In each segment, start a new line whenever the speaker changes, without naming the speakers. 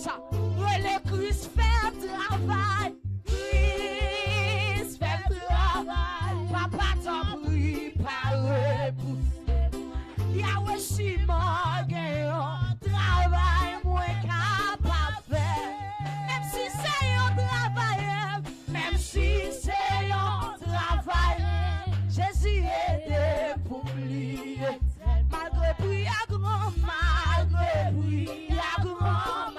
ça. Le Christ fait travail. Christ fait travail. Papa t'en prie, parle pour Yahweh Shima, travail, moi capable faire. Même si c'est un travail, même si c'est un travail, Jésus est pour oublier. Malgré prix à grand, malgré prix à grand,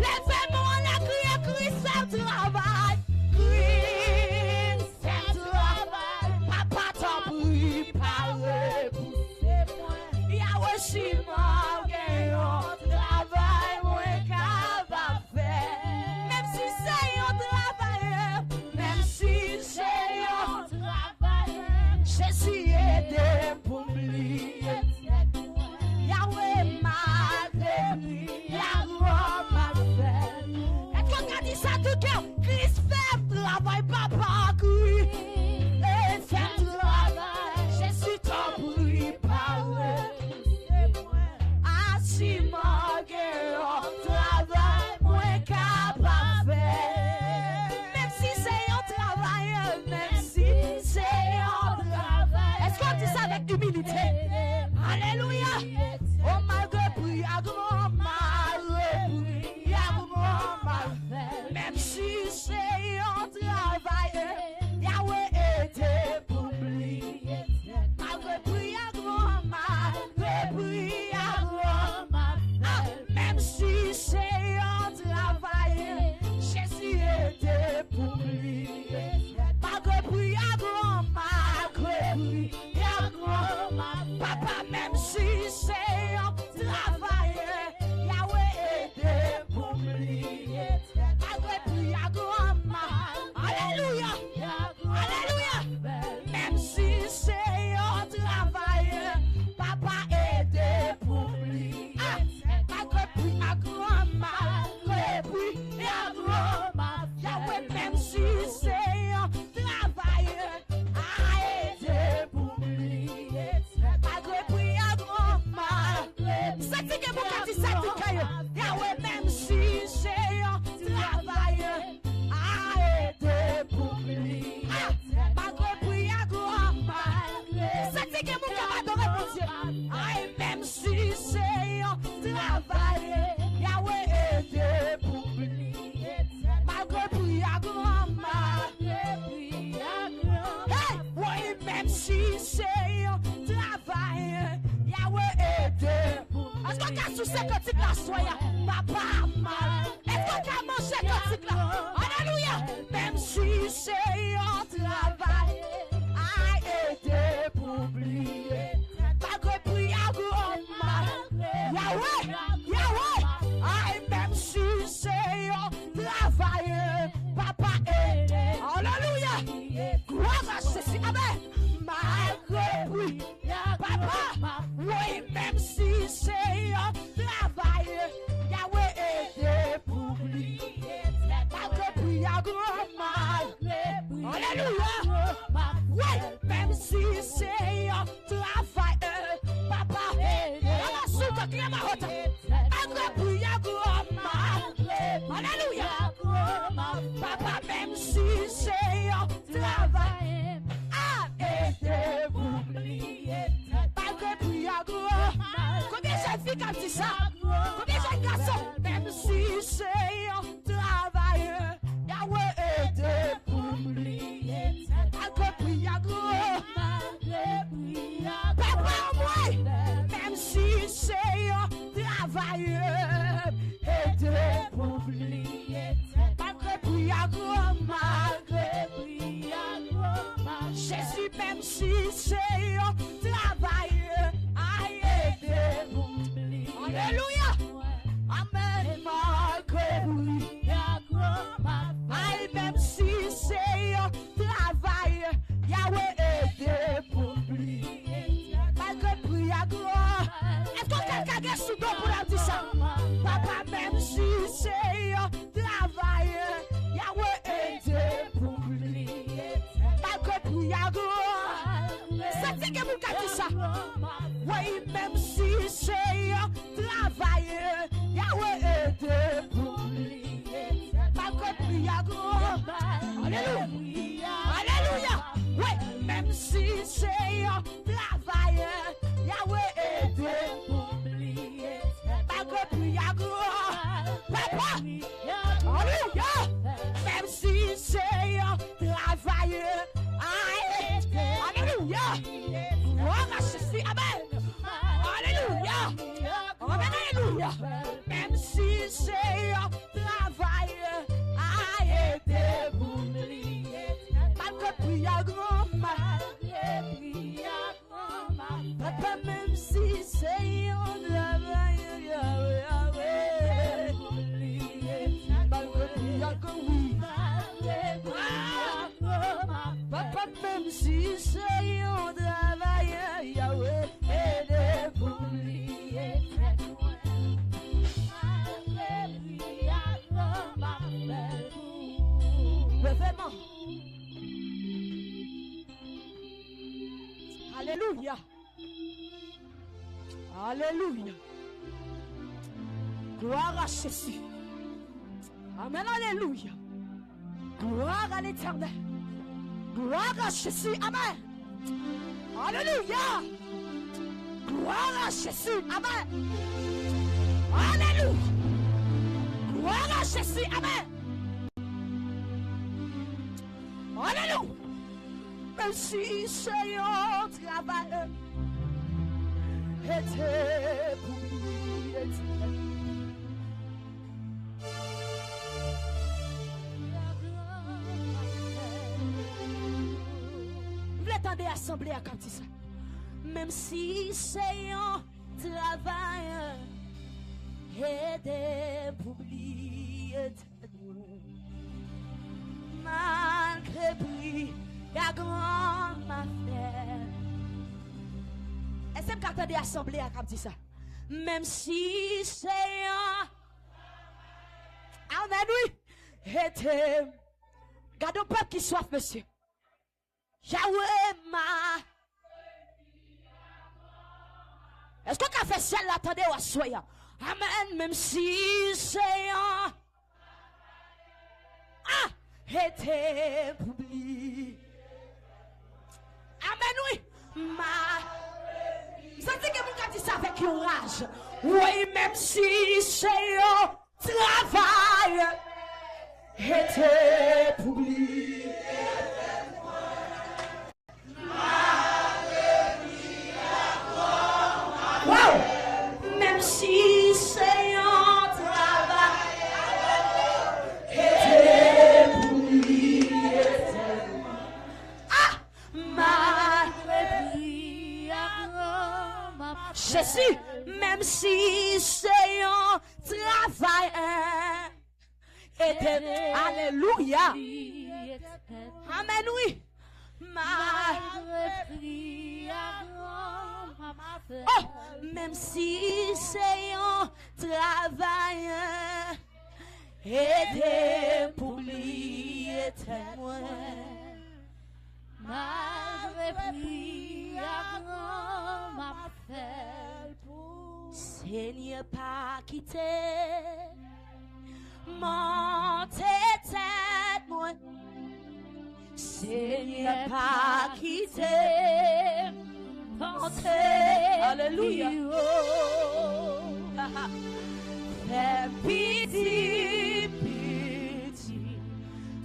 lèvez-moi la crie, Christ fait travail. Christ fait travail. Papa t'en prie, parle pour Yahweh Shima, travail, moi capable faire. Même si c'est un travail, même si c'est un travail, Jésus est pour oublier. Yahweh malgré lui, Yahweh m'a fait. Est-ce qu'on a dit ça tout cœur? Christ fait travail, papa, Christ fait travail. Jésus t'en prie, parle. Travail, moi capable faire. Même si c'est un travail, même si c'est un travail. Est-ce qu'on dit ça avec humilité? Alléluia. Oh malgré prix, à grand malgré prix, à grand mal. Même si c'est un travail, Yahweh était pour oublier. Malgré prix, à grand malgré prix, à grand mal. Même si c'est un travail, Jésus était pour oublier. Malgré prix, à grand malgré prix, à grand mal. Papa, même si c'est un travail, Yahweh était pour oublier. Malgré prix, à grand mal. Alléluia. Alléluia. Même si c'est un travail, papa était pour oublier. Malgré prix, à grand malgré prix, à grand mal. Yahweh, même si c'est un travail, a été pour oublier. Malgré prix, à grand malgré prix. C'est que vous avez dit ça, Yahweh, même si c'est un travail, a été pour oublier. Malgré prix, à grand malgré. C'est que vous avez adoré mon Dieu. Même si c'est un travail, Yahweh était pour oublier. Malgré prix, à grand malgré prix, à grand. Hey, oui, même si c'est un travail, Yahweh était pour. Est-ce qu'on a sous ces cantiques là, soya, papa mal? Est-ce qu'on a mangé cantiques là? Alléluia. Même si c'est un travail, a été pour oublier. Malgré prix, à grand malgré. Yahweh, Yahweh. Même si c'est un travail, papa est. Alléluia. Gloire à Jésus. Amen. Malgré prix, papa. Oui, même si c'est un travail, Yahweh est pour oublier. Malgré prix, à grand malgré. Alléluia. Oui, même si c'est un travail, papa est. Malgré prix, à grand malgré. Alléluia. Papa, même si c'est un travail, a été oublié. Malgré prix, à grand mal. Combien de jeunes filles qui dit ça? Combien de jeunes garçons? Même si c'est un travail, Yahweh était oublié. Malgré prix, à grand mal. Papa, moi, même si c'est un travail, était oublié. Malgré prix, à grand malgré prix, à grand mal. Jésus, même si c'est un travail, a été oublié. Alléluia. Amen. Malgré prix, à grand mal. Même si c'est un travail, Yahweh était oublié. Malgré prix, à grand. Est-ce que quelqu'un est sous dos pour la dire ça? Papa, même si c'est un travail, Yahweh était oublié. Malgré prix, à grand. C'est que vous avez dit ça? Oui, même si c'est un travail, Yahweh Alléluia. Même si c'est un travail à aider pour m'oublier. Malgré prière grand mal. Papa, même si c'est un travail malgré prière grand oui. Papa, même si c'est un travail aidez pour m'oublier. Vraiment. Alléluia. Alléluia. Gloire à Jésus. Amen. Alléluia. Gloire à l'Éternel. Gloire à Jésus. Amen. Alléluia. Gloire à Jésus. Amen. Alléluia. Gloire à Jésus. Amen. Alléluia. Même si c'est un travail était pour lui éternel. Vous l'attendez assembler à quand ça. Même si c'est un travail était pour lui éternel. Malgré lui, la grande affaire. Est-ce que vous attendez assembler à comme ça? Même si c'est un. Amen, oui. Était. Gardons pas qui soif, monsieur. Yahweh ma. Est-ce qu'on a fait celle l'attendez ou à soya? Amen, même si c'est un. Ah! Était publié. Amen, oui. Ma. Vous sentez que vous dit ça avec courage. Oui, même si c'est un travail. Était publié. Wow! Même si c'est un travail. Était publié. Ah! Jésus, même si c'est un travail éternel. Alléluia. Amen, oui. Oh, même si c'est un travail éternel pour lui éternel. Seigneur, pas quitter mon tête, moi. Seigneur, pas quitter mon tête. Alléluia. Fais pitié, pitié,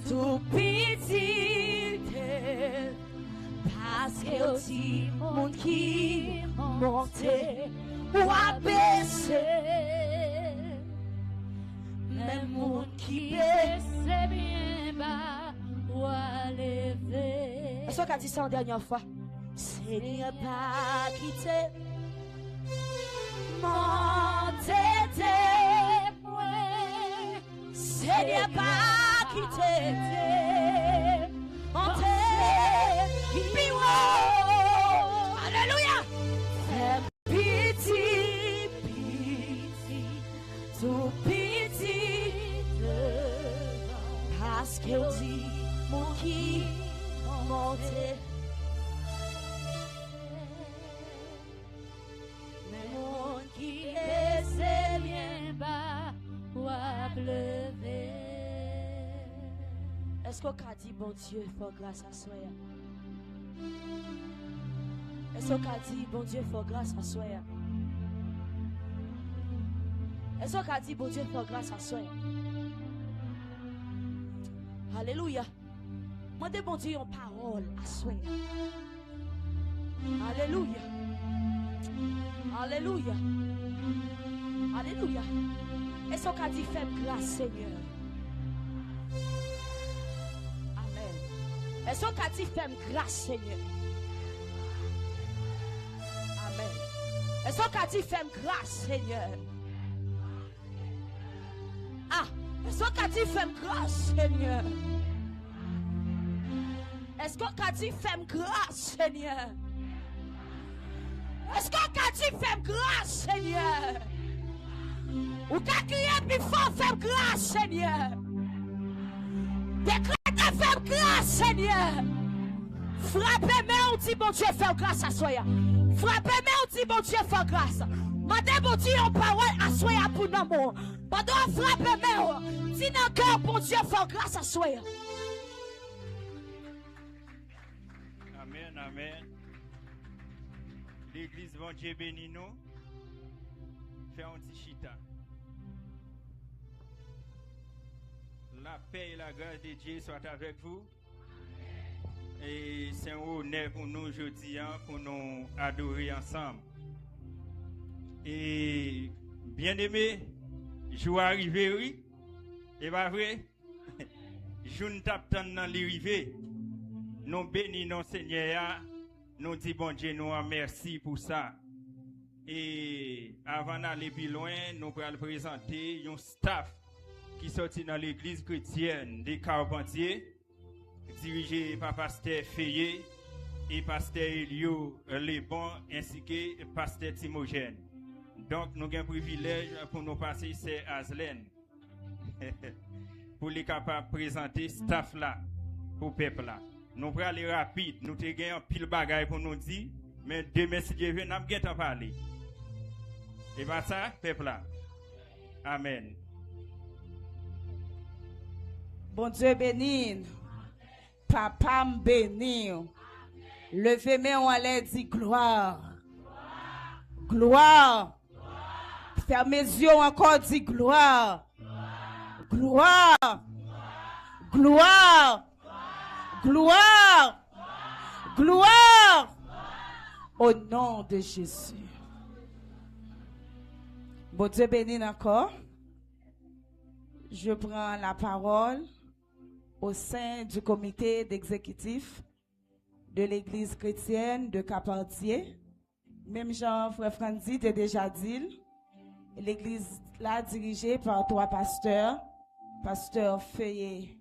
tout pitié. Parce que aussi mon qui montait ou abaissait. Même mon qui baissait bien bas ou à lever. Est-ce qu'on a dit ça en dernière fois? Seigneur, pas quitter mon tête. Seigneur, pas quitter mon tête. Alléluia. Fais pitié, pitié, tout pitié. Parce qu'il dit mon qui montait. Mais mon qui laissait bien bas ou à pleurer. Est-ce qu'on a dit bon Dieu, faut grâce à soi? Est-ce qu'on a dit bon Dieu, faut grâce à soi? Est-ce qu'on a dit bon Dieu, faut grâce à soi? Alléluia. Moi, de bon Dieu, en parole à soi. Alléluia. Alléluia. Alléluia. Est-ce qu'on a dit fais grâce, Seigneur? Amen. Est-ce qu'on a dit fais grâce, Seigneur? Amen. Est-ce qu'on a dit fais grâce, Seigneur? Ah, est-ce qu'on a dit fais grâce, Seigneur? Est-ce qu'on a dit fais grâce, Seigneur? Est-ce qu'on a dit fais grâce, Seigneur? Ou qu'a crié plus fort, fais grâce, Seigneur. Décrète, fais grâce, Seigneur. Frappez-moi, on dit bon Dieu, fais grâce à soi. Frappez-moi, on dit bon Dieu, fais grâce. Madame, bon Dieu, en parole à soi pour l'amour. Pendant frappez-moi, dis dans le cœur, bon Dieu, fais grâce à soi.
Amen, amen. L'église, bon Dieu, bénis nous. Fais un petit chita. La paix et la grâce de Dieu soient avec vous. Et c'est un honneur pour nous aujourd'hui pour nous adorer ensemble. Et bien aimé, jour arrivé, oui. Et pas vrai? Je ne tape dans les rivets. Nous bénissons Seigneur. Nous disons bon Dieu, nous merci pour ça. Et avant d'aller plus loin, nous allons présenter un staff qui sortit dans l'église chrétienne des Carpentiers, dirigé par pasteur Fayet et pasteur Elio Lebon, ainsi que pasteur Timogène. Donc, nous avons un privilège pour nous passer, c'est Azlen, pour les capables de présenter staff là, pour le peuple là. Nous allons aller rapide, nous avons un pile bagaille pour nous dire, mais demain, si Dieu veut, nous allons parler. Et bien ça, peuple là. Amen.
Bon Dieu béni. Papa me béni. Levez-moi en l'air, dit gloire. Gloire. Fermez les yeux encore, dit gloire. Gloire. Gloire. Gloire. Gloire. Au nom de Jésus. Bon Dieu béni encore. Je prends la parole au sein du comité d'exécutif de l'église chrétienne de Carpentiers. Même Jean, frère Franzi, t'a déjà dit, l'église là dirigée par trois pasteurs, pasteur Fayet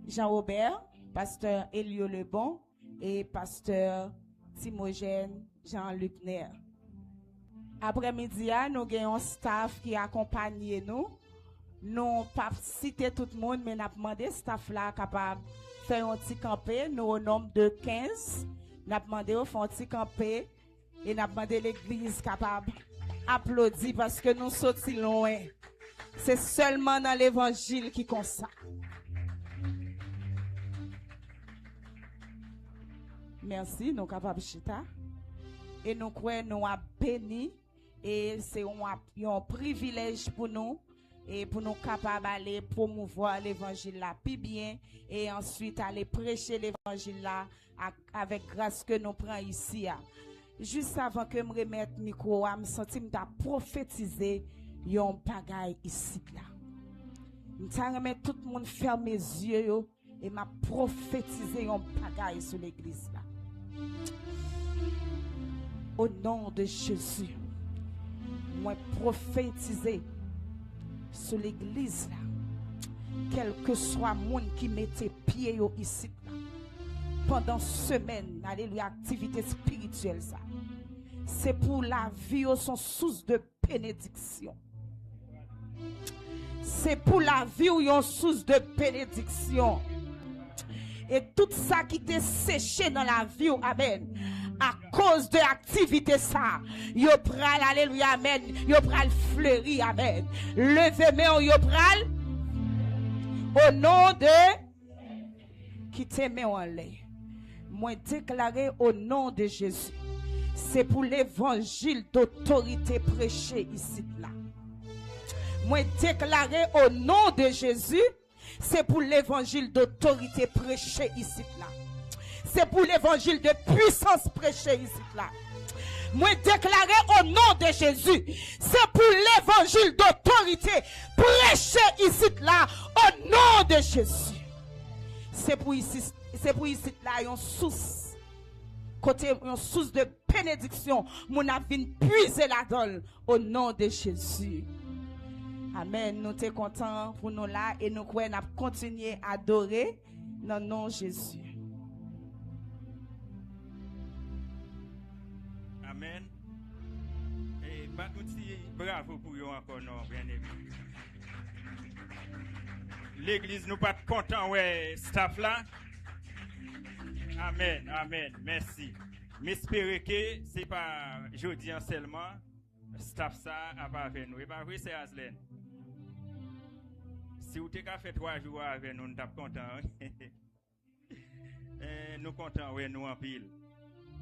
Jean-Robert, pasteur Elio Lebon et pasteur Timogène Jean-Luc Nair. Après-midi, nous avons un staff qui accompagne nous. Nous pas citer tout le monde, mais nous avons demandé staff là capable de faire un petit campé. Nous au nombre de 15. Nous avons demandé de faire un petit campé. Et nous avons demandé l'église capable d'applaudir parce que nous sommes loin. C'est seulement dans l'évangile qui comme ça. Merci, nous sommes capables de chita. Et nous croyons nous avons béni. Et c'est un privilège pour nous. Et pour nous capables d'aller promouvoir l'évangile là plus bien. Et ensuite aller prêcher l'évangile là avec grâce que nous prenons ici. Juste avant que je me remette le micro, je me sens que je prophétiser yon bagaille ici là. Je remettre tout le monde ferme mes yeux et m'a prophétiser yon bagaille sur l'église là. Au nom de Jésus, moi prophétiser sur l'église là. Quel que soit le monde qui mette pied ici là. Pendant semaine, alléluia, activité spirituelle ça. C'est pour la vie son source de bénédiction. C'est pour la vie ou une source de bénédiction. Et tout ça qui t'est séché dans la vie, amen. À cause de l'activité ça, yo pral, alléluia, amen. Yo pral fleuri, amen. Levez-moi, yo pral. Au nom de qui t'aime en l'air. Moi déclaré au nom de Jésus. C'est pour l'évangile d'autorité prêché ici là. Moi déclaré au nom de Jésus, c'est pour l'évangile d'autorité prêché ici là. C'est pour l'évangile de puissance prêché ici là. Moi déclarer au nom de Jésus. C'est pour l'évangile d'autorité. Prêcher ici là au nom de Jésus. C'est pour ici là une source. Côté une source de bénédiction. Mon avis puiser la donne au nom de Jésus. Amen. Nous sommes contents pour nous là et nous croyons continuer à adorer dans le nom de Jésus.
Amen. Et bravo pour vous encore, non, bien aimé. L'église nous pas content, ouais, staff là. Amen, amen, merci. M'espérer que c'est pas jeudi seulement, staff ça avec nous. Et pas vrai, c'est Aslen. Si vous avez fait 3 jours avec nous, nous sommes contents. Nous sommes contents, ouais, nous en pile.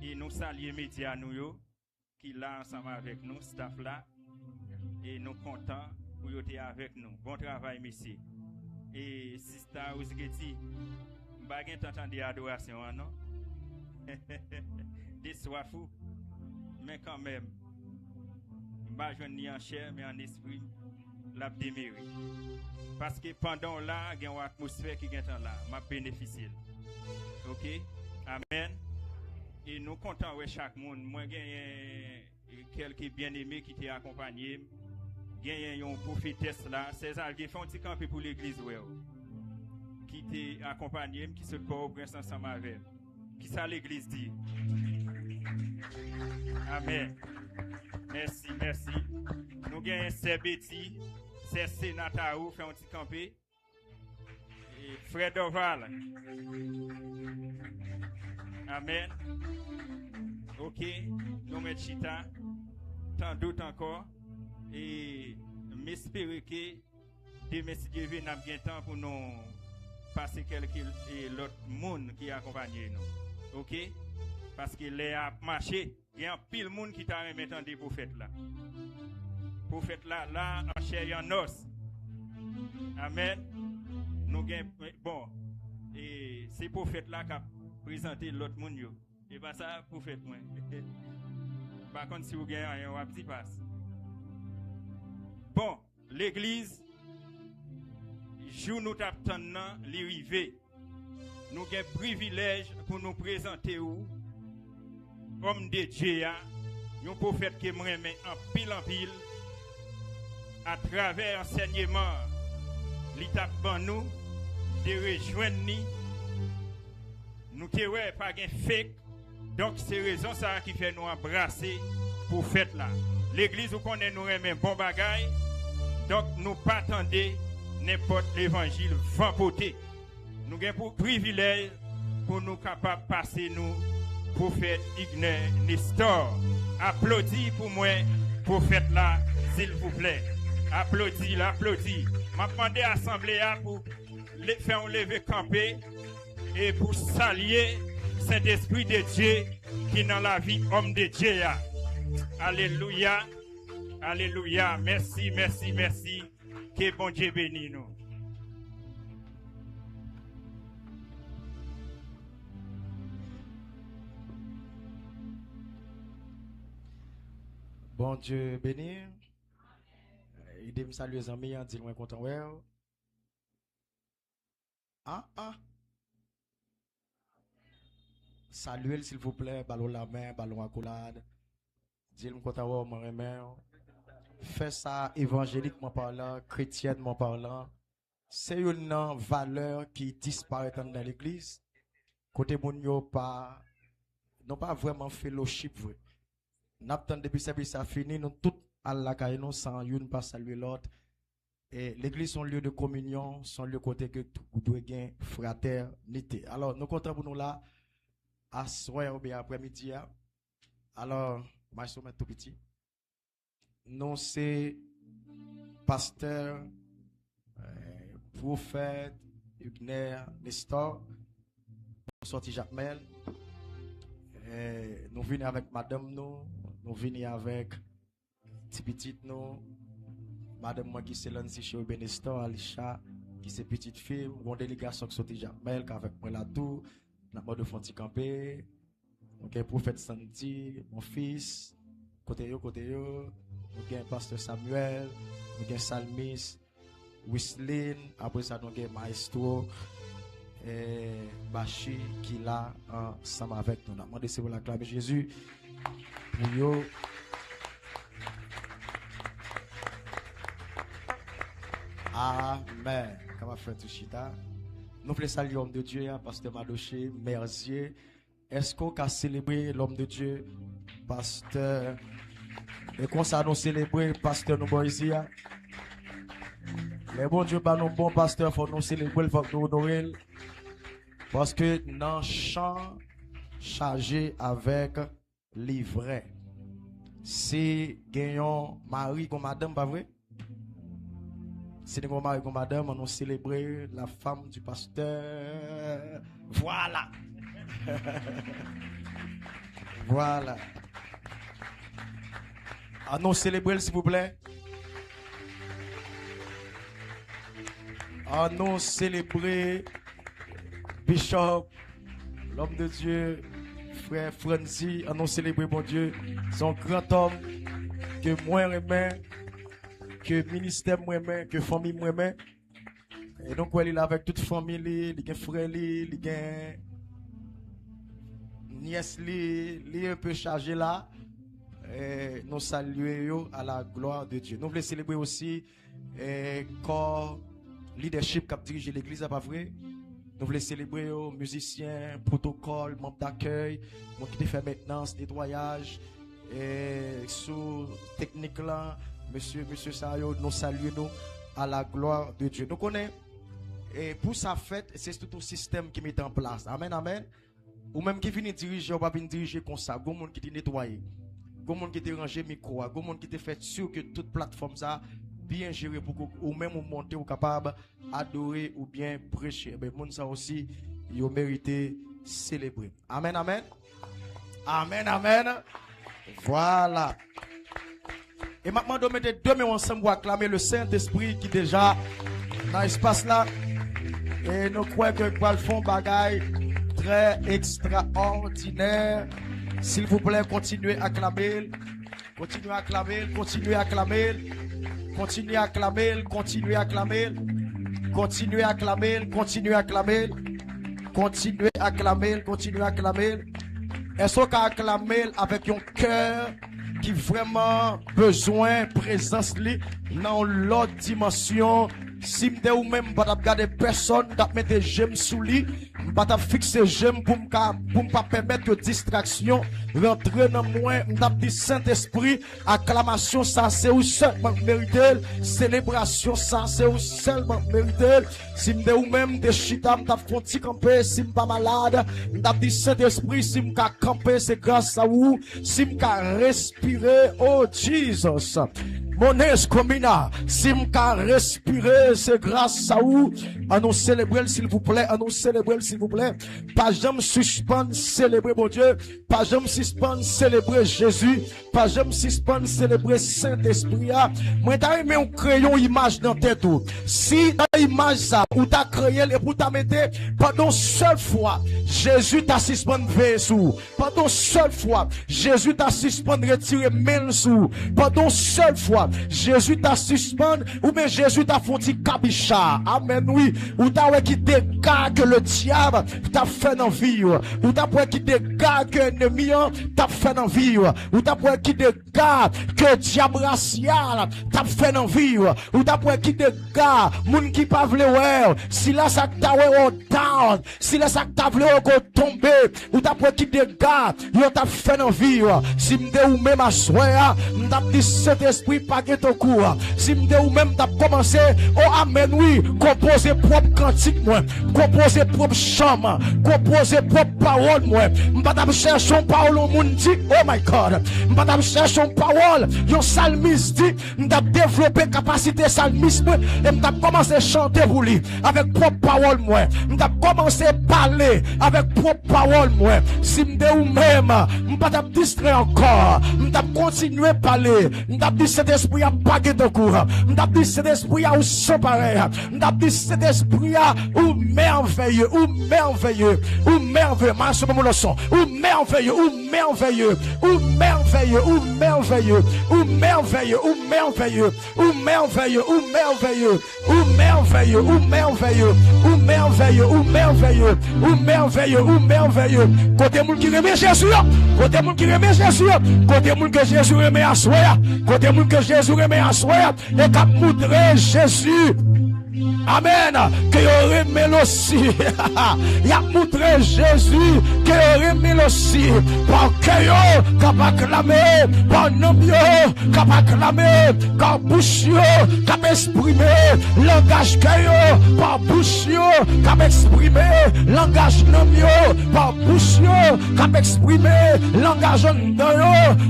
Et nous saluons les médias nous qui là ensemble avec nous, staff là. Et nous sommes contents pour être avec nous. Bon travail, monsieur. Et Sister Ouzgeti, je n'ai pas entendu l'adoration, non? Des sois fou. Mais quand même, je ne vais pas ni en chair, mais en esprit, la démérite. Parce que pendant là, il y a une atmosphère qui est là, m'a bénéficié. OK? Amen. Et nous comptons avec chaque monde. Moi, il y a quelques bien-aimés qui t'ont accompagné. Il y a une prophétesse là. César, qui fait un petit campé pour l'église, qui t'a accompagné, qui se corps prince ensemble avec. Qui ça l'église dit? Amen. Merci, merci. Nous avons ces Betty, ces sénateurs qui fait un petit campé. Et Fred Oval. Amen. Ok. Nous mettons Chita. Tant d'autres encore. Et m'espérer que demain, si Dieu veut, nous avons bien temps pour nous passer l'autre monde qui accompagne nous. Ok? Parce que les a marché, il y a un pile monde qui t'a remis des prophètes là. Prophètes là, en chair et en os. Amen. Nous bon, et ces prophètes là qui ont présenté l'autre monde. Et pas ça, prophète moi. Par contre, si vous gagnez un petit passe. Bon, l'église, jour nous t'attendons l'arrivée. Nous avons un privilège pour nous présenter où, homme de Dieu, un prophète qui me remet en pile, à travers l'enseignement, l'étape pour nous, de rejoindre nous ne pas de fake. Donc, c'est raison ça qui fait nous embrasser pour fête là. L'église, vous connaissez, nous remet bon bagaille. Donc, nous pas attendre n'importe l'évangile vampoté. Nous avons un privilège pour nous capables de passer nous, prophète Ignace Nestor. Applaudis pour moi, prophète là, s'il vous plaît. Applaudis, applaudis. Je demande à l'Assemblée pour faire un lever campé et pour saluer cet esprit de Dieu qui est dans la vie homme de Dieu. Alléluia. Alléluia. Merci, merci, merci. Que bon Dieu bénisse nous.
Bon Dieu béni. Il me salue les amis, dit loin content ouais. Saluez s'il vous plaît, ballon la main, ballon accolade. Dis-le content ouais, mon remède. Fais ça évangéliquement parlant, chrétiennement parlant. C'est une valeur qui disparaît dans l'église. Côté mon yo pas non pas vraiment fellowship vrai. N'attend depuis service ça fini, nous tous à la caille nous sans une pas saluer l'autre. Et l'église son lieu de communion, son lieu côté que vous doit gagner fraternité. Alors nous comptons pour nous là à soir ou bien après-midi. Alors, moi je suis tout petit. Nous c'est pasteur prophète Ignace Nestor, sorti Jacmel. Nous venons avec madame nous venons avec petit nous, madame moi qui s'élance chez Benestor, Alisha, qui c'est petite fille, une délégation qui sorti Jacmel, avec moi là tout, n'a pas de fonti camper, nous avons prophète Sandy, mon fils, côté yo, nous avons pasteur Samuel, nous avons Salmis, Wislin, après ça nous avons Maestro, et Bachi qui est là ensemble avec nous. Nous avons demandé si vous l'acclamez Jésus pour yo. Amen. Comment faire tout chita? Nous voulons saluer l'homme de Dieu, pasteur Madoché, Mercier. Est-ce qu'on a célébré l'homme de Dieu, pasteur? Et qu'on s'est célébré, pasteur nous ici. Les bons Dieu, nous bon pasteur, il faut nous célébrer, il faut nous honorer. Parce que dans le chant chargé avec livret, si gagnons Marie comme madame, pas vrai? Si nous Marie comme madame, nous célébrer la femme du pasteur. Voilà. Voilà. Nous célébrer s'il vous plaît. Nous célébrer Bishop, l'homme de Dieu, frère Franzi. Nous célébrer mon Dieu, son grand homme que moi j'aime, que ministère moi j'aime, que famille moi j'aime. Et donc il est là avec toute famille, il a frère, il a nièce, il est un peu chargé là. Et nous saluons à la gloire de Dieu. Nous voulons célébrer aussi corps leadership qui a dirigé l'église, pas vrai? Nous voulons célébrer aux musiciens, protocole, membres d'accueil, moi qui fait maintenance, nettoyage, et sous technique là, monsieur Sayo, nous saluons à la gloire de Dieu. Nous connaissons, et pour sa fête, c'est tout un système qui met en place. Amen, amen. Ou même qui vient diriger, ou pas venir diriger comme ça, il y a des gens qui te nettoyé. Il y a des gens qui te rangé micro, il y a des gens qui te fait sûr que toute plateforme ça bien géré pour que ou même monter ou capable adorer ou bien prêcher. Mais moun ça aussi, ils ont mérité célébrer. Amen, amen. Amen, amen. Voilà. Et maintenant, nous mettons deux mains ensemble pour acclamer le Saint-Esprit qui déjà dans l'espace là. Et nous croyons que nous font bagaille très extraordinaire. S'il vous plaît, continuez à acclamer. Continuez à acclamer. Continuez à acclamer. Continuez à acclamer, continuez à acclamer, continuez à acclamer, continuez à acclamer, continuez à acclamer, continuez à acclamer. Est-ce qu'on a acclamé avec un cœur qui vraiment besoin de présence dans l'autre dimension? Si je ou même pas regarder personne, je mettre des gemmes sous lui, je vais fixer gemmes pour ne pas permettre que distraction rentre dans moi. Je dis Saint-Esprit, acclamation, ça c'est où seulement mérité, célébration, ça c'est où seulement mérité. Si je ou même des chita, je vais camper, si je suis pas malade, je dis Saint-Esprit, si je suis camper, c'est grâce à vous, si je suis respirer, oh Jesus. Mon escomina, si je respirer, c'est grâce à vous. À nous célébrer, s'il vous plaît. À nous célébrer, s'il vous plaît. Pas jamais suspendre, célébrer mon Dieu. Pas jamais suspendre, célébrer Jésus. Pas jamais suspendre, célébrer Saint-Esprit. Moi, t'as aimé un crayon image dans tête. Si dans l'image ça, ou t'as créé et pour t'as mettre, pendant seule fois, Jésus t'a suspendu sous. Pendant seule fois, Jésus t'a suspendu retirer main sous. Pendant seule fois, Jésus t'a suspendu, ou bien Jésus t'a foutu cabicha. Amen, oui. Ou t'as ouais qui dégage que le diable t'a fait dans vie. Ou t'as ouais qui dégage que l'ennemi t'a fait dans vie. Ou t'as ouais qui dégage que le diable racial t'a fait dans vie. Ou t'as ouais qui dégage, moun qui pas vle ouais. Si là ça t'a ouais au down. Si là ça t'a vle au tomber. Ou t'as ouais qui dégage, yo t'a fait dans vie. Si m'de ou même à soir, m't'a dit cet esprit pas ton cours. Si m'de ou même t'as commencé, oh amen oui, composer propre cantique moi, composer propre chant, composer propre parole moi. M'pas t'a chercher une parole au monde dit, oh my God. M'pas t'a chercher une parole, yon salmiste dit, m't'a développer capacité salmiste moi, et m't'a commencé à chanter pour lui avec propre parole moi. M't'a commencé à parler avec propre parole moi. Si m'de ou même, m'pas t'a distrait encore, m't'a continuer à parler, m't'a dit cet Saint-Esprit a bagué de cours. M'dap dit Saint-Esprit a ou sans pareil. M'dap dit Saint-Esprit a ou merveilleux, ou merveilleux, ou merveilleux. Ma ce moment le son. Ou merveilleux, ou merveilleux, ou merveilleux, ou merveilleux, ou merveilleux, ou merveilleux, ou merveilleux, ou merveilleux, ou merveilleux, ou merveilleux, ou merveilleux, ou merveilleux, ou merveilleux, ou merveilleux. Côté moun qui remet Jésus, côté moun qui remet Jésus, côté moun que Jésus remet à soi, côté moun que Jésus remet à soi, et qu'a moudré Jésus. Amen. Que vous remet aussi. Il a montré Jésus que vous remet aussi. Par cœur, capable acclamer. Par nom, capable acclamer. Par bouche, capable exprimer. Langage cœur, par bouche, capable exprimer. Langage nom, par bouche, capable exprimer. Langage nom,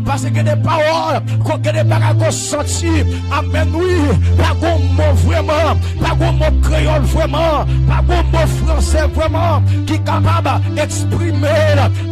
parce que des paroles, que des paroles sorties. Amen, oui. Pas bon mot vraiment. Pas bon mot créole vraiment, pas bon mot français vraiment, qui est capable d'exprimer.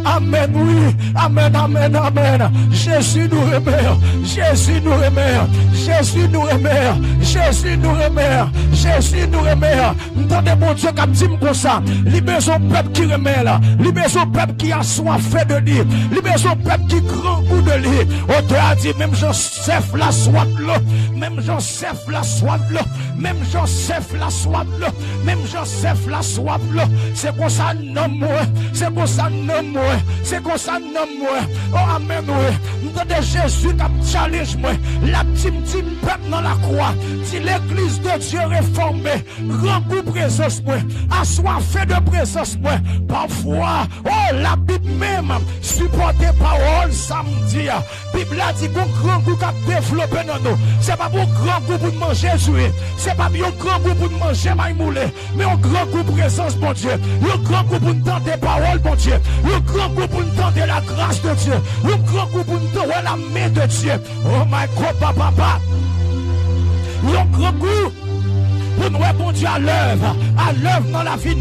Amen, oui, amen, amen, amen. Jésus nous remet, Jésus nous remet, Jésus nous remet, Jésus nous remet, Jésus nous remet. Entendez mon Dieu qui dit comme ça, libère son peuple qui remet là, libère son peuple qui a soif de lui, libère son peuple qui grand goût de lui. Auteur a dit, même Joseph la soif là, même Joseph la soif là, même Joseph la soif là, même Joseph la soif là, c'est comme ça non moi, c'est comme ça non moi, c'est comme ça non moi. Oh amen oui, entendez Jésus qui challenge moi, la petite peuple dans la croix, si l'église de Dieu réformée, grand goût présence moi, assoiffé de présence moi, parfois, oh la Bible même, supporter parole samedi, Bible a dit qu'on grand goût qui a développé dans nous, c'est pas pour grand goût pour manger Jésus, c'est pas pour grand goût pour manger maïmoulé, mais un grand goût présence mon Dieu, un grand goût pour entendre des paroles mon Dieu, un grand goût pour entendre la grâce de Dieu, un grand goût pour entendre la main de Dieu. Oh my God papa, un grand goût pour nous, bon Dieu, à l'œuvre dans la vie,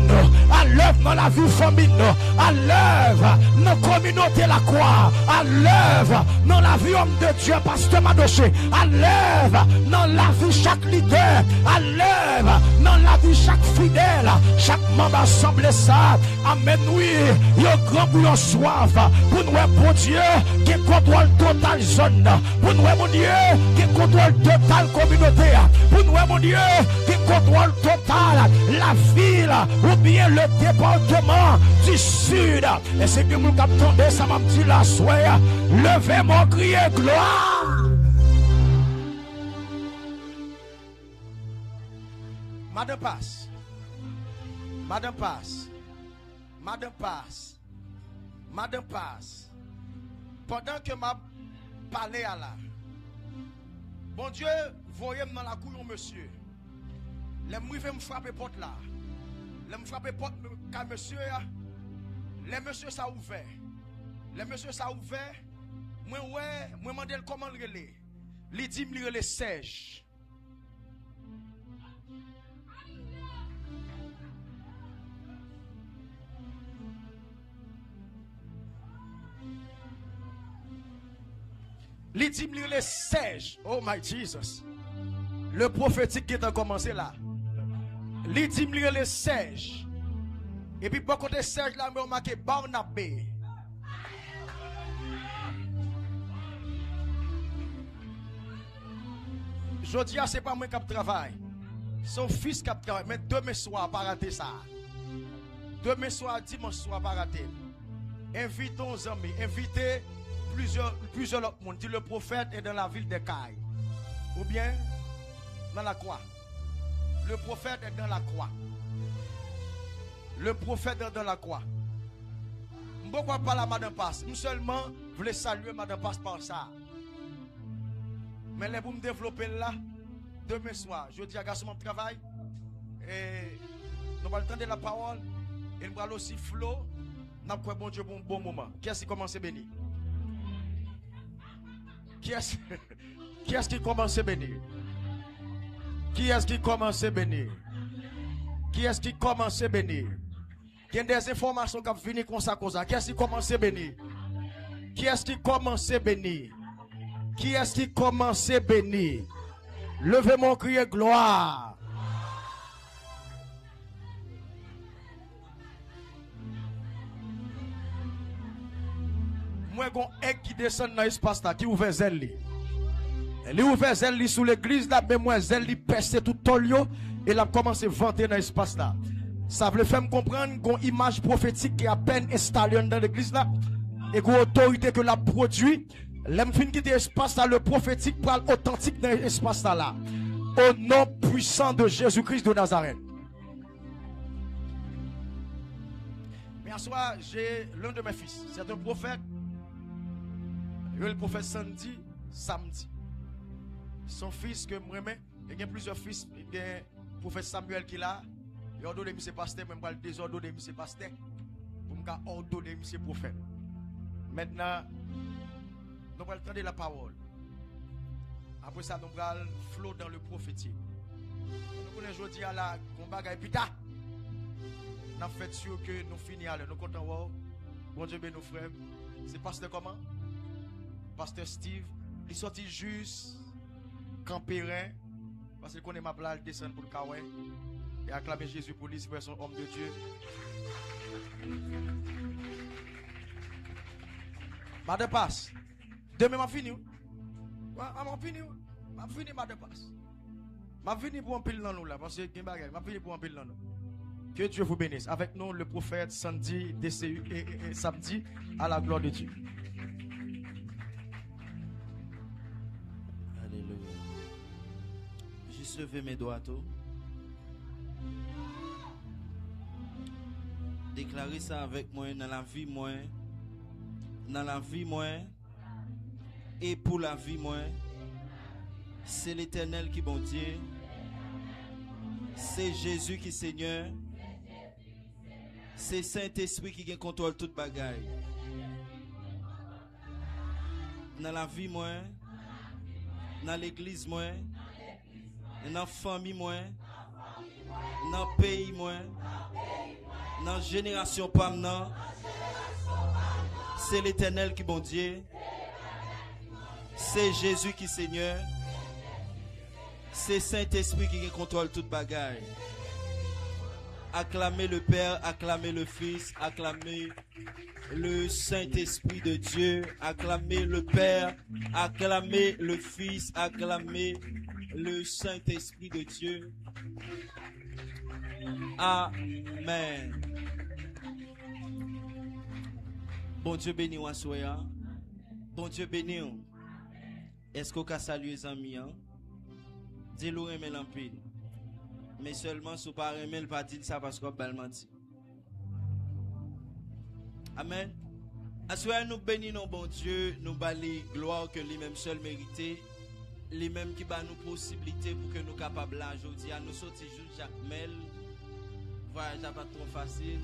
à l'œuvre dans la vie famille, à l'œuvre dans la communauté la croix, à l'œuvre dans la vie homme de Dieu, pasteur Madoché, à l'œuvre dans la vie chaque leader, à l'œuvre dans la vie chaque fidèle, chaque membre assemblé ça. Amen, oui, il y a un grand bouillon soif pour nous, bon Dieu, qui contrôle total zone, pour nous, mon Dieu, qui contrôle total communauté, pour nous, mon Dieu, qui contrôle total la ville ou bien le département du sud. Et c'est que nous captons ça m'a dit la soirée. Levez mon crier gloire. Madame passe. Madame passe. Madame passe. Madame passe. Pendant que m'a parlé à la. Bon Dieu, voyez dans la cour monsieur. Les mouillés me frapper porte là. Les me frapper porte car monsieur les monsieur ça ouvert. Les monsieur ça ouvert. Moi mandé comment le relais. Li dit me relais sèche. Li dit me relais sèche. Oh my Jesus. Le prophétique qui est commencé là. Li dit me relais sèche. Et puis beaucoup de sèche là me marqué Barnabé. Je dis c'est pas moi qui travaille. Son fils qui travaille. Mais demain soir pas rater ça. Demain soir, dimanche soir pas rater. Invitons nos amis, invitez plusieurs autres monde. Dit le prophète est dans la ville de Caille. Ou bien dans la croix. Le prophète est dans la croix. Le prophète est dans la croix. Pourquoi pas la Madame Passe? Nous seulement voulons saluer Madame Passe par ça. Mais les pour me développer là, demain soir, je dis à garçon mon travail. Et nous allons entendre la parole. Et nous allons aussi flot. Nous allons bon Dieu pour un bon moment. Qui est-ce qui commence à bénir? Qui est-ce qui commence à bénir? Qui est-ce qui commence à bénir? Qui est-ce qui commence à bénir? Il y a des informations qui viennent comme ça. Qui est-ce qui commence à bénir? Qui est-ce qui commence à bénir? Qui est-ce qui commence à bénir? Levez mon cri gloire. Moi, j'ai un qui descend dans l'espace qui ouvre zèle. Il ouvre zèle sous l'église là, mais moi zèle li perce tout tolio et l'a commencé à vanter dans l'espace là. Ça veut faire me comprendre qu'on image prophétique qui est à peine installée dans l'église là et qu'on autorité que la produit. L'aime fin quitter l'espace là, le prophétique parle authentique dans l'espace là. Au nom puissant de Jésus-Christ de Nazareth. Mais à soir, j'ai l'un de mes fils. C'est un prophète. Le prophète samedi. Son fils que moi remets, il y a plusieurs fils. Il y a le prophète Samuel qui est là. Il a ordonné M. Pasteur, même pas le désordonné M. Pasteur. Pour me ordonner M. Prophète. Maintenant, nous allons entendre la parole. Après ça, nous allons flot dans le prophétique. Nous connaissons aujourd'hui à la combat et puis nous avons fait sûr que nous finissons. Nous comptons. Bon Dieu, nos frères. C'est pasteur comment? Pasteur Steve. Il sortit juste campérin. Parce qu'il connaît ma blague, descend pour le Kawai. Et acclamer Jésus pour lui, c'est son homme de Dieu. Madame passe. Demain, je fini. Je fini, madame passe. Je fini pour un pile dans nous là. Parce que je fini pour un pile dans nous. Que Dieu vous bénisse. Avec nous, le prophète Sandy, DCU et samedi, à la gloire de Dieu.
Alléluia. Juste lever mes doigts. Déclarer ça avec moi dans la vie, moi. Dans la vie, moi. Et pour la vie, moi. C'est l'Éternel qui est bon Dieu. C'est Jésus qui est Seigneur. C'est Saint-Esprit qui contrôle toute bagaille. Dans la vie, moi. Dans l'église, moi. Dans la famille, moi. Dans le pays, moi. Dans la génération, pas maintenant. C'est l'Éternel qui est bon Dieu. C'est Jésus qui est Seigneur. C'est Saint-Esprit qui contrôle toute bagaille. Acclamez le Père, acclamez le Fils, acclamez le Saint-Esprit de Dieu, acclamez le Père, acclamez le Fils, acclamez le Saint-Esprit de Dieu. Amen. Bon Dieu béni ou soya. Bon Dieu béni. Est-ce qu'on peut saluer les amis? Dis-le aimer l'empile. Mais seulement si vous ne pas aimer, pas dire ça parce que vous avez menti. Amen. Assoyez nous bénissons bon Dieu, nous bali gloire que lui-même seul mérité, lui-même qui bat nous possibilités pour que nous capables là aujourd'hui à nous sortir juste Jacques Mel. Voyage pas trop facile.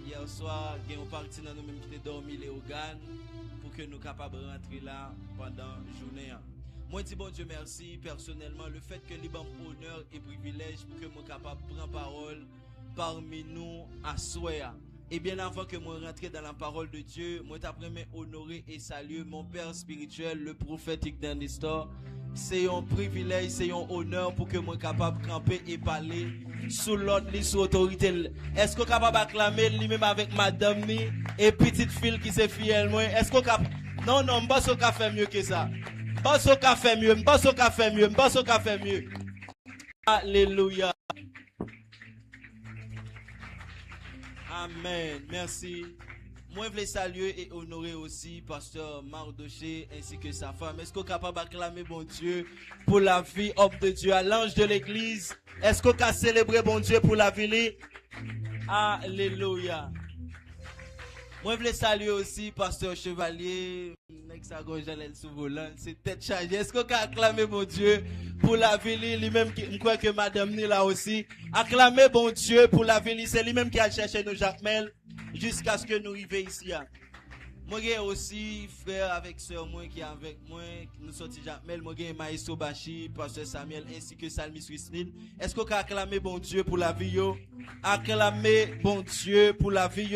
Hier soir, il y a une partie dans nous-mêmes qui était dormi les organes pour que nous capables de rentrer là pendant la journée. Moi, je dis bon Dieu merci personnellement le fait que l'Ibam honneur et privilège pour que moi capable de prendre parole parmi nous à Soya. Et bien avant que moi rentre dans la parole de Dieu, moi t'apprends honorer et saluer mon père spirituel, le prophète Ignan Nestor. C'est un privilège, c'est un honneur pour que moi capable de camper et parler sous l'ordre, sous autorité. Est-ce qu'on est capable d'acclamer lui-même avec madame et petite fille qui s'est fidèle moi? Est-ce qu'on capable? Non, non, je pense qu'on fait mieux que ça. Je pense qu'on fait mieux. Alléluia. Amen. Merci. Moi, je voulais saluer et honorer aussi Pasteur Mardoché ainsi que sa femme. Est-ce qu'on est capable d'acclamer bon Dieu pour la vie, homme de Dieu, à l'ange de l'église? Est-ce qu'on a célébré bon Dieu pour la vie? Alléluia. Moi, je voulais saluer aussi Pasteur Chevalier. C'est tête chargée. Est-ce qu'on a acclamé bon Dieu pour la vie? Lui-même, je crois que madame ni là aussi. Acclamez bon Dieu pour la vie. C'est lui-même qui a cherché nos Jacmel jusqu'à ce que nous arrivions ici. Moi, j'ai aussi frère avec soeur moi qui est avec moi. Nous sommes Jacmel. Moi, j'ai Maïso Bachi, Pasteur Samuel ainsi que Salmis Wisnil. Est-ce qu'on a acclamé bon Dieu pour la vie? Acclamez bon Dieu pour la vie.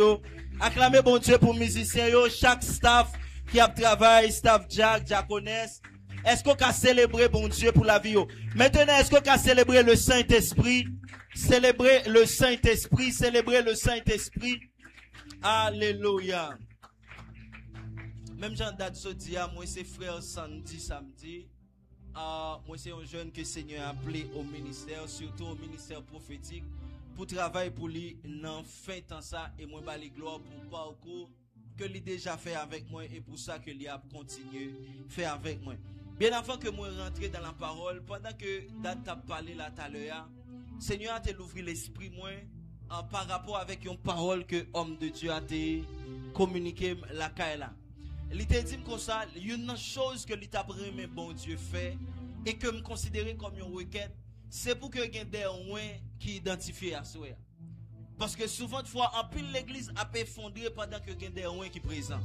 Acclamez bon Dieu pour musiciens, chaque staff qui a travaillé, staff Jack, Diaconesse. Est-ce qu'on a célébré bon Dieu pour la vie? Maintenant, est-ce qu'on a célébré le Saint-Esprit? Célébrer le Saint-Esprit, célébrer le Saint-Esprit. Alléluia. Même Jean date ce dia, moi c'est frère samedi. Moi c'est un jeune que le Seigneur a appelé au ministère, surtout au ministère prophétique, pour travailler pour lui dans fin temps ça et moi bali gloire pour parcours que lui déjà fait avec moi et pour ça que lui a continué faire avec moi. Bien avant que moi rentre dans la parole, pendant que date a parlé là tout à l'heure, Seigneur a ouvert l'esprit moi par rapport avec une parole que homme de Dieu a communiqué la caille. Il t'a dit comme ça, il y a une chose que l'État mais bon Dieu fait et que me considérer comme une requête, c'est pour que y ait des gens qui identifient à soi. Parce que souvent de fois en pile l'église a effondré pendant que y a des gens qui présents.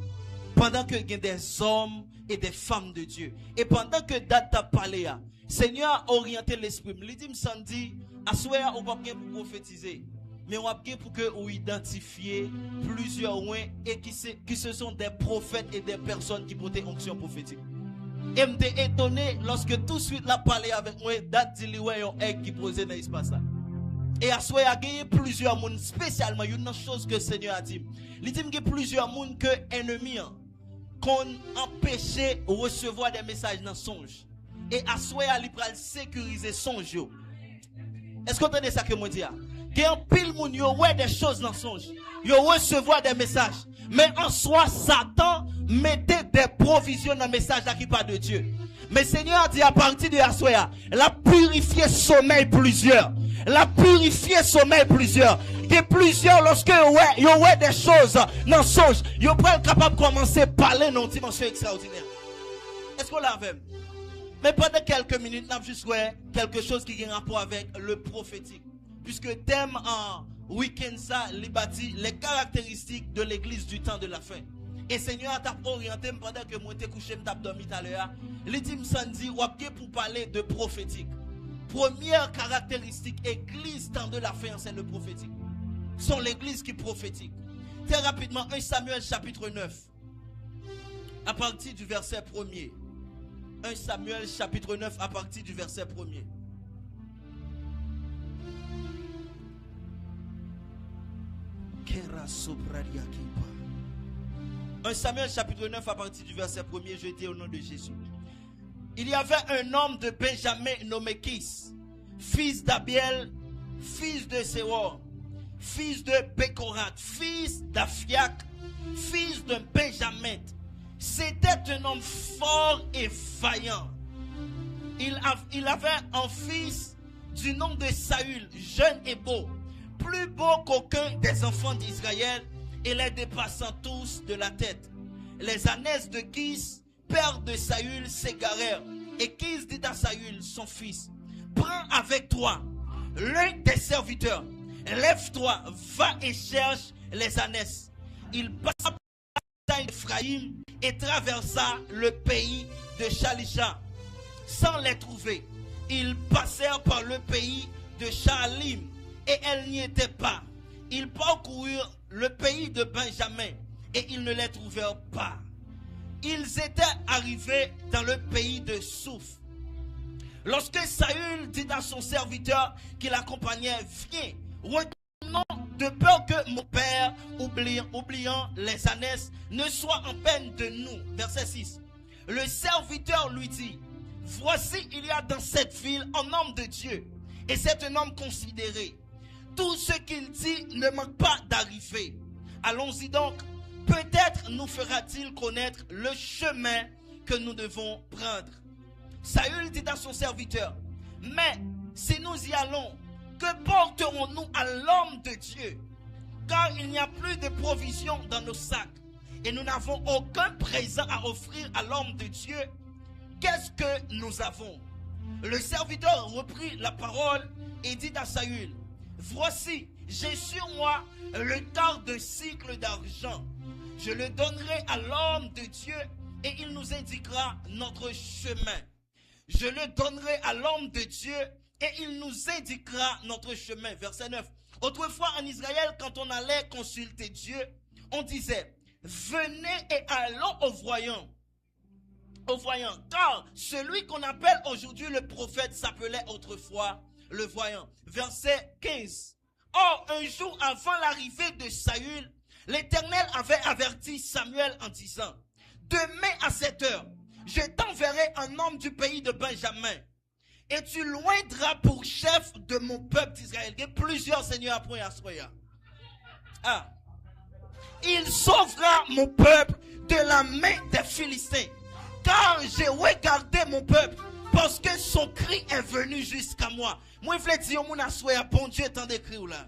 Pendant que y a des hommes et des femmes de Dieu. Et pendant que date a parlé, Seigneur a orienté l'esprit. Il dit samedi, à soi on va bien pour prophétiser. Mais on va bien pour que vous identifiez plusieurs oins et qui ce sont des prophètes et des personnes qui portent onction prophétique. Et m'étais étonné lorsque tout de suite la parlé avec moi, date dit ouais un aigle qui posait dans l'espace là. Et à soi a gagné plusieurs monde spécialement une chose que le Seigneur a dit. Il dit que plusieurs monde que ennemis qu'on empêché recevoir des messages dans songe. Et à soi il pral sécuriser songe. Est-ce que vous entendez ça que moi dis? Il y a un pile moun yo ouais des choses dans songe. Yo recevoir des messages. Mais en soi, Satan mettait des provisions dans le message là qui parle de Dieu. Mais Seigneur a dit à partir de Assoya, la purifier sommeil plusieurs. La purifier sommeil plusieurs. Et plusieurs, lorsque yo ouais des choses dans songe, yo pas capable de commencer à parler dans une dimension extraordinaire. Est-ce qu'on l'a fait? Mais pendant quelques minutes, nous avons juste quelque chose qui a un rapport avec le prophétique. Puisque thème en week-end ça, les caractéristiques de l'église du temps de la fin. Et Seigneur t'a orienté pendant que moi j'étais couché, m't'a dormi tout à l'heure. Il dit samedi, pour parler de prophétique. Première caractéristique, église temps de la fin, c'est le prophétique. Sont l'église qui prophétique. Très rapidement, 1 Samuel chapitre 9. À partir du verset 1er. 1 Samuel chapitre 9 à partir du verset 1er. 1 Samuel chapitre 9 à partir du verset 1er, je dis au nom de Jésus. Il y avait un homme de Benjamin nommé Kis, fils d'Abiel, fils de Séor, fils de Bécorat, fils d'Aphiac, fils de Benjamin. C'était un homme fort et vaillant. Il avait un fils du nom de Saül, jeune et beau, plus beau qu'aucun des enfants d'Israël, et les dépassant tous de la tête. Les ânesses de Kis, père de Saül, s'égarèrent. Et Kis dit à Saül, son fils, prends avec toi l'un des serviteurs, lève-toi, va et cherche les ânesses. Il passa par Ephraïm et traversa le pays de Shalisha sans les trouver. Ils passèrent par le pays de Shaalim et elles n'y étaient pas. Ils parcoururent le pays de Benjamin et ils ne les trouvèrent pas. Ils étaient arrivés dans le pays de Souf. Lorsque Saül dit à son serviteur qui l'accompagnait, viens, retournons de peur que mon père, oubliant les ânesses, ne soit en peine de nous. Verset 6. Le serviteur lui dit, voici il y a dans cette ville un homme de Dieu, et c'est un homme considéré. Tout ce qu'il dit ne manque pas d'arriver. Allons-y donc. Peut-être nous fera-t-il connaître le chemin que nous devons prendre. Saül dit à son serviteur, mais si nous y allons, que porterons-nous à l'homme de Dieu? Car il n'y a plus de provisions dans nos sacs et nous n'avons aucun présent à offrir à l'homme de Dieu. Qu'est-ce que nous avons? Le serviteur reprit la parole et dit à Saül, voici, j'ai sur moi le quart d'un cycle d'argent. Je le donnerai à l'homme de Dieu et il nous indiquera notre chemin. Je le donnerai à l'homme de Dieu et il nous indiquera notre chemin. Verset 9. Autrefois en Israël, quand on allait consulter Dieu, on disait, venez et allons au voyant. au voyant. Car celui qu'on appelle aujourd'hui le prophète s'appelait autrefois le voyant. Verset 15. Or, un jour avant l'arrivée de Saül, l'Éternel avait averti Samuel en disant, demain à 7 heures, je t'enverrai un homme du pays de Benjamin, et tu loindras pour chef de mon peuple d'Israël. Il y a plusieurs seigneurs après Assoya. Ah. Il sauvera mon peuple de la main des Philistins. Car j'ai regardé mon peuple, parce que son cri est venu jusqu'à moi. Moi, je voulais dire, mon Assoya, bon Dieu, t'en décrit là.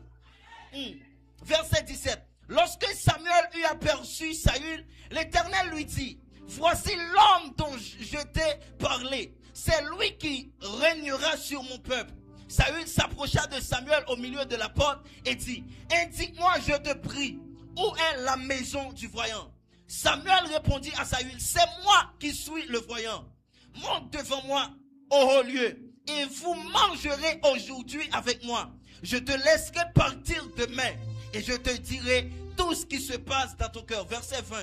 Verset 17. Lorsque Samuel eut aperçu Saül, l'Éternel lui dit, voici l'homme dont je t'ai parlé. C'est lui qui régnera sur mon peuple. Saül s'approcha de Samuel au milieu de la porte et dit, indique-moi, je te prie, où est la maison du voyant? Samuel répondit à Saül, c'est moi qui suis le voyant. Monte devant moi au haut lieu et vous mangerez aujourd'hui avec moi. Je te laisserai partir demain et je te dirai tout ce qui se passe dans ton cœur. Verset 20.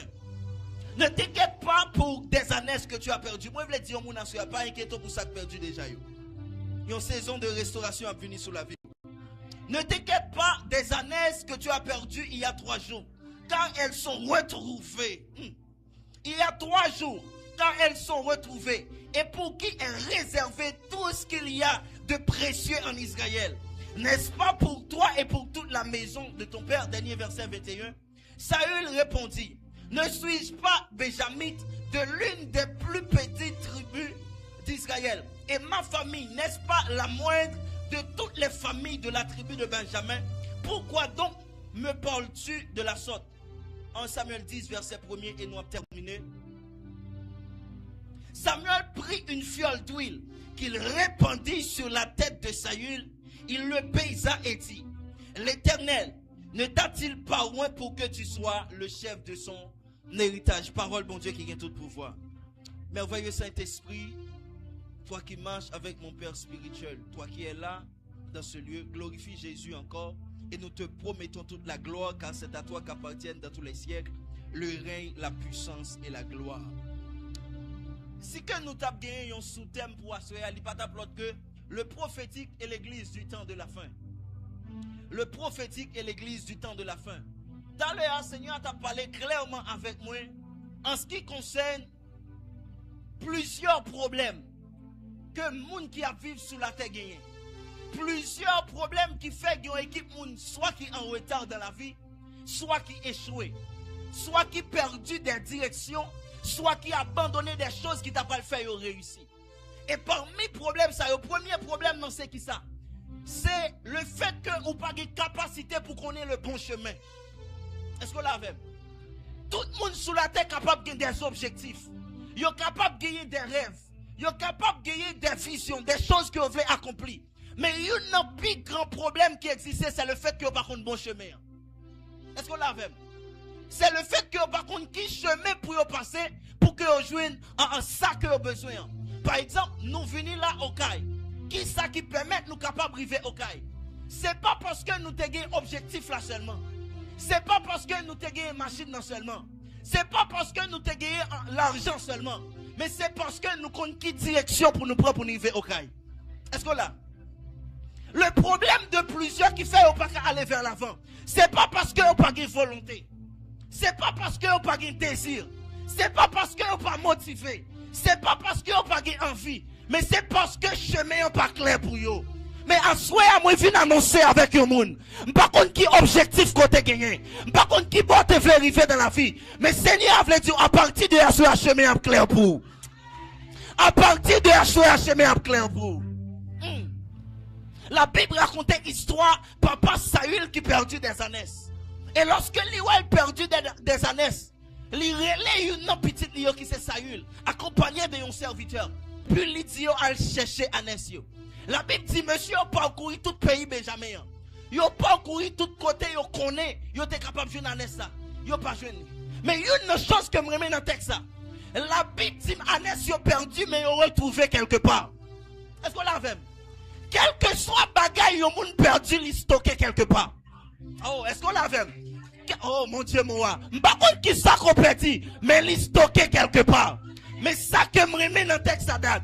Ne t'inquiète pas pour des années que tu as perdu. Moi, je voulais dire, mon ne pas inquiété pour ça que tu as perdu déjà. Il y a une saison de restauration à venir sur la vie. Ne t'inquiète pas des années que tu as perdues il y a 3 jours, car elles sont retrouvées. Il y a 3 jours, car elles sont retrouvées. Et pour qui est réservé tout ce qu'il y a de précieux en Israël. N'est-ce pas pour toi et pour toute la maison de ton père? Dernier verset 21. Saül répondit, ne suis-je pas benjamite de l'une des plus petites tribus d'Israël? Et ma famille, n'est-ce pas la moindre de toutes les familles de la tribu de Benjamin? Pourquoi donc me parles-tu de la sorte? En Samuel 10, verset 1er, et nous avons terminé. Samuel prit une fiole d'huile qu'il répandit sur la tête de Saül. Il le baisa et dit, l'Éternel ne t'a-t-il pas loin pour que tu sois le chef de son héritage? Parole, bon Dieu, qui a tout pouvoir. Merveilleux Saint-Esprit, toi qui marches avec mon Père spirituel, toi qui es là, dans ce lieu, glorifie Jésus encore. Et nous te promettons toute la gloire, car c'est à toi qu'appartiennent dans tous les siècles le règne, la puissance et la gloire. Si que nous t'avons gagné un sous-thème pour assurer, il n'y a pas d'applaudir que le prophétique et l'église du temps de la fin. Le prophétique et l'église du temps de la fin. Dans le Seigneur t'a parlé clairement avec moi en ce qui concerne plusieurs problèmes que les gens qui vivent sous la terre gagnent. Plusieurs problèmes qui font que l'équipe soit qui en retard dans la vie, soit qui échoué, soit qui perdu des directions, soit qui abandonné des choses qui t'a pas fait réussir. Et parmi les problèmes, ça, le premier problème, non, c'est qui ça? C'est le fait que vous n'avez pas de capacité pour connaître le bon chemin. Est-ce que vous l'avez? Tout le monde sous la terre est capable de gagner des objectifs. Il est capable de gagner des rêves. Il est capable de gagner des visions, des choses que vous voulez accomplir. Mais il y a un plus grand problème qui existe, c'est le fait que vous n'avez pas de bon chemin. Est-ce que vous l'avez? C'est le fait que vous n'avez pas de chemin pour vous passer, pour que vous jouiez en ça que vous avez besoin. Par exemple, nous venons là au CAI. Qui est ça qui permet de nous capables d'arriver au CAI? Ce n'est pas parce que nous avons un objectif là seulement. Ce n'est pas parce que nous avons une machine là seulement. Ce n'est pas parce que nous avons l'argent seulement. Mais c'est parce que nous avons une direction pour nous prendre pour arriver au CAI. Est-ce que là? Le problème de plusieurs qui fait qu'on ne peut pas aller vers l'avant, ce n'est pas parce qu'on n'a pas de volonté. Ce n'est pas parce qu'on n'a pas de désir. Ce n'est pas parce qu'on n'est pas motivé. Ce n'est pas parce qu'on n'a pas envie. Mais c'est parce que le chemin n'est pas clair pour vous. Mais à soi, moi, je viens annoncer avec le monde. Je ne sais pas qui objectif que tu as gagné. Je ne sais pas qui bon te veut arriver dans la vie. Mais Seigneur a dit à partir de ce chemin est clair pour vous. À partir de ce chemin est clair pour vous. La Bible racontait l'histoire papa Saül qui perdu des années. Et lorsque il perdu des années, il relève une petite qui c'est Saül, accompagné de un serviteur. Puis il dit à chercher Anès. La Bible dit monsieur a parcouru tout le pays Benjamin. Il a parcouru tout côté, il connaît, il était capable de jouer Anès ça. Il n'a pas joué. Mais il y a une chose que je remets dans le texte. La Bible dit Anès a perdu, mais il a retrouvé quelque part. Est-ce qu'on l'a vu? Quel que soit bagaille, il a perdu, il stocké quelque part. Oh, est-ce qu'on l'a vu? Oh mon Dieu, moi. Je ne sais pas qui ça qu'on perdit, mais il stocké quelque part.
Mais ça que me remet dans le texte à date.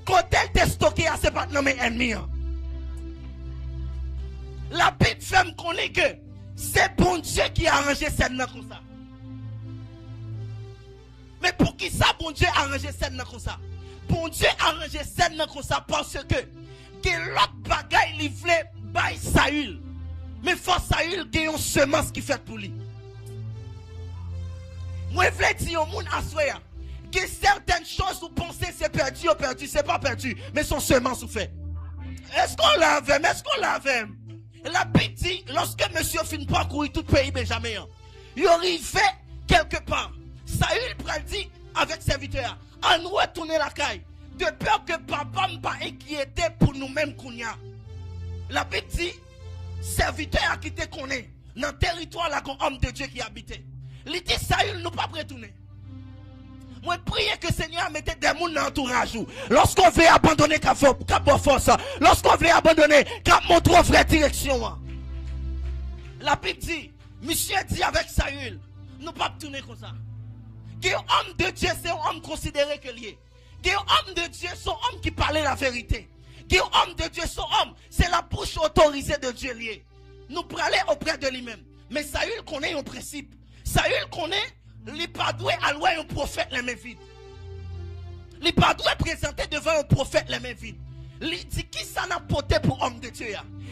Quand elle te stocké, c'est pas de mes ennemis. La Bible fait me connaître que c'est bon Dieu qui a arrangé cette comme ça. Mais pour qui ça, bon Dieu a arrangé cette comme ça? Bon Dieu a arrangé cette comme ça parce que l'autre bagaille il voulait bailler Saül. Mais faut Saül qui a une semence qui fait pour lui. Moi, je veux dire au monde à soi que certaines choses vous pensez c'est perdu ou perdu, c'est pas perdu, mais son semence vous fait. Est-ce qu'on l'avait? Est-ce qu'on l'avait? La Bible dit, lorsque monsieur finit pas courir tout le pays Benjamin, il arrivait quelque part. Saül dit avec serviteur, on retourne la caille, de peur que papa ne pas inquiété pour nous-mêmes qu'on y a. La Bible dit, serviteur qui te connaît, dans le territoire là, un homme de Dieu qui habitait. Il dit, Saül nous pas retourner. Moi, priez que le Seigneur mette des gens dans l'entourage. Lorsqu'on veut abandonner Cap Force, lorsqu'on veut abandonner Cap montre vraie direction. La Bible dit, monsieur dit avec Saül, nous pas tourner comme ça. Que homme de Dieu, c'est un homme considéré que lié. Que homme de Dieu, c'est un homme qui parlait la vérité. Que homme de Dieu, son homme, c'est la bouche autorisée de Dieu lié. Nous parler auprès de lui-même. Mais Saül connaît un principe. Saül connaît, il n'est pas doué à louer un prophète les mains vides. Il n'est pas doué présenter devant un prophète les mains vides. Il dit qui ça n'a porté pour homme de Dieu.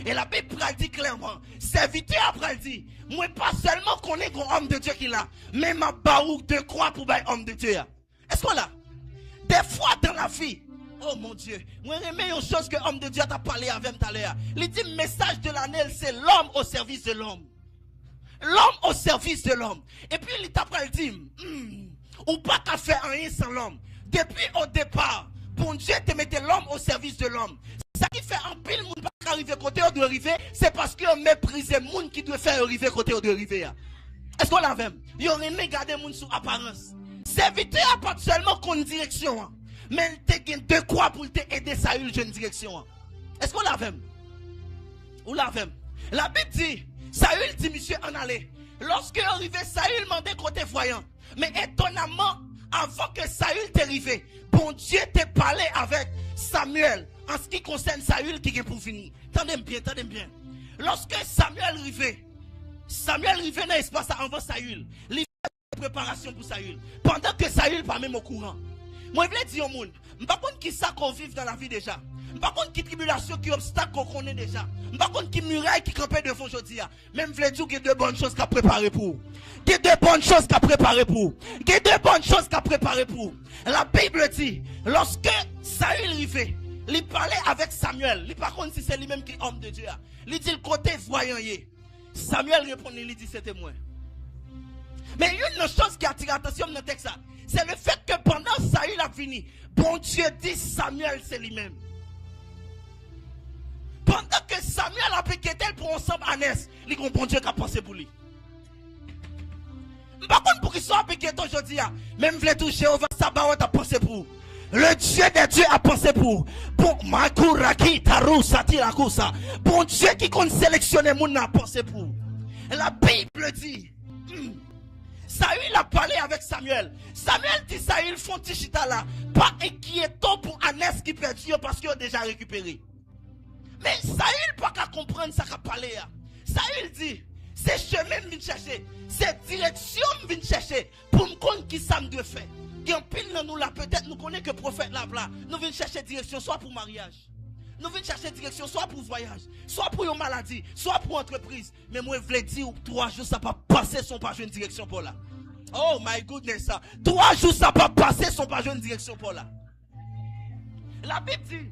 Et la Bible dit clairement, serviteur après dit, moi pas seulement connais un homme de Dieu qui l'a, mais ma barouk de croix pour un homme de Dieu. Est-ce qu'on l'a? Des fois dans la vie, oh mon Dieu, moi j'aime une chose que l'homme de Dieu t'a parlé avec tout à l'heure. Il dit le message de l'année, c'est l'homme au service de l'homme. L'homme au service de l'homme. Et puis il t'a dit, ou pas qu'à faire rien sans l'homme. Depuis au départ, bon Dieu te mettait l'homme au service de l'homme. Ça qui fait un pile monde pas arriver côté où doit arriver, c'est parce qu'on méprise le monde qui doit faire arriver côté où doit arriver. Est-ce qu'on l'a même? Il aurait aimé garder le monde sous apparence. Serviteur n'a pas seulement qu'une direction, mais il te de quoi pour t'aider Saül une direction. Est-ce qu'on l'a même? Ou l'a même? La Bible dit, Saül dit, monsieur, en allez. Lorsque arrivé, Saül demandait côté voyant. Mais étonnamment, avant que Saül t'arrive, bon Dieu t'a parlé avec Samuel en ce qui concerne Saül qui est pour finir. Tendez bien, tendez bien. Lorsque Samuel arrivait dans l'espace avant Saül. Il fait préparation pour Saül. Pendant que Saül pas même au courant. Moi, je veux dire au monde, je ne sais pas qui ça qu'on vit dans la vie déjà. Je ne sais pas qui tribulation, qui obstacle qu'on connaît déjà. Je ne sais pas qui muraille qui campait devant aujourd'hui. Même je veux dire qu'il y a de bonnes choses qu'à préparer pour. Il y a de bonnes choses qu'à préparer pour. Il y a de bonnes choses qu'à préparer pour. La Bible dit, lorsque Saül arrivait, il parlait avec Samuel. Il par contre si c'est lui-même qui est homme de Dieu. Il dit le côté voyant. Samuel répondit, il dit c'était moi. Mais une chose qui attire l'attention dans le texte, c'est le fait que pendant Saül a fini, bon Dieu dit Samuel c'est lui-même. Pendant que Samuel a piqué pour ensemble Anès, il dit bon Dieu qui a pensé pour lui. Par contre, pour qu'il soit piqué aujourd'hui, même vle toucher au Sabaoth a pensé pour. Le Dieu des dieux a pensé pour. Bon, bon Dieu qui compte sélectionner mon a pensé pour. Et la Bible dit, Saül a parlé avec Samuel. Samuel dit Saül font tichita là. Pas inquiétant pour Anès qui perdu parce qu'il a déjà récupéré. Mais Saül pas qu'à comprendre ça qu'a parlé. Saül dit, c'est chemin que je chercher. C'est direction que je chercher. Pour me connaître qui ça me doit faire. Et en pile dans nous là, peut-être nous connaissons que le prophète là, nous venons chercher direction soit pour mariage. Nous venons chercher direction soit pour voyage, soit pour une maladie, soit pour entreprise. Mais moi je veux dire 3 jours ça va passer sans pas jouer une direction pour là. Oh my goodness ça. 3 jours ça va passer sans pas jouer une direction pour là. La Bible dit,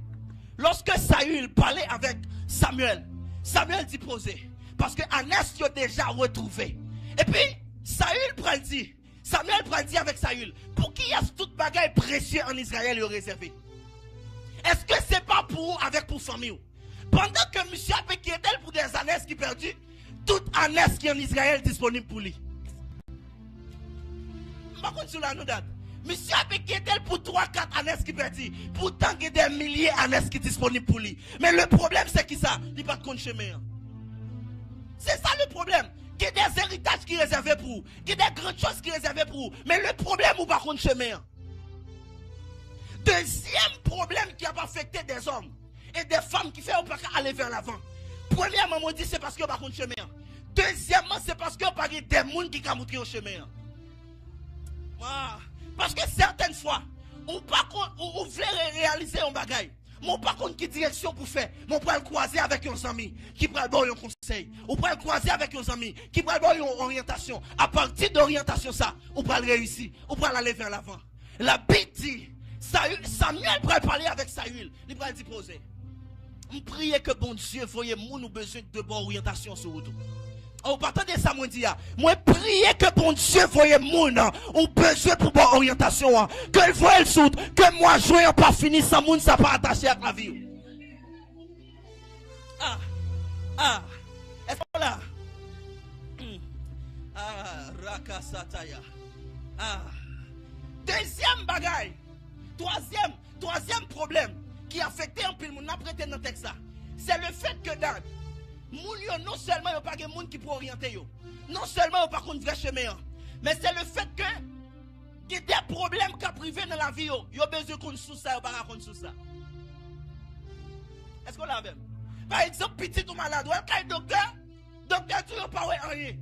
lorsque Saül parlait avec Samuel, Samuel dit poser. Parce que Anès l'a déjà retrouvé. Et puis Saül prend dit. Samuel prend dit avec Saül, pour qui y a toute bagaille précieux en Israël réservé? Est-ce que c'est pas pour avec pour famille? Pendant que monsieur a payé pour des Anès qui perdu, toute Anès qui est en Israël disponible pour lui. Par contre, sur la nous date, monsieur a payé pour 3-4 Anès qui perdu, pourtant il y a des milliers d'Anès qui sont disponibles pour lui. Mais le problème c'est qui ça? Il n'y a pas de compte chemin. C'est ça le problème. Il y a des héritages qui sont réservés pour vous. Il y a des grandes choses qui sont réservées pour vous. Mais le problème, ou par contre, chemin. Deuxième problème qui a affecté des hommes et des femmes qui fait pas aller vers l'avant. Premièrement, on dit c'est parce que pas contre chemin. Deuxièmement, c'est parce que pas des gens qui ont montré au chemin. Parce que certaines fois, on voulait réaliser un bagage. Mon par contre qui direction pour faire, mon pour le croiser avec un ami qui prend un conseil, ou pour le croiser avec un ami qui prend une orientation. À partir d'orientation ça, on peut réussir, on peut aller vers l'avant. La Bible dit, Samuel pourrait parler avec Saül, il pourrait dire poser. On prie que bon Dieu voyez moi nous besoin de bonne orientation sur vous. Oh, attendez ça, moi dis, moi prier que bon Dieu voyez moun, on besoin pour bonne orientation, que le voie le soute, que moi jouer pas fini sans moun ça pas attaché à la vie. Est-ce que là? Rakasataya. Deuxième bagaille, troisième problème qui a affecté un peu le monde après dans le texte ça, c'est le fait que dans moun yo non seulement yo pas de monde qui peut orienter yo, non seulement yo pas contre vrai chemin, mais c'est le fait que il y a des problèmes qui privé dans la vie yo besoin qu'on sous ça ou pas contre sous ça. Est-ce qu'on l'a même? Par exemple, petit ou malade, ou un docteur tu n'as pas rien.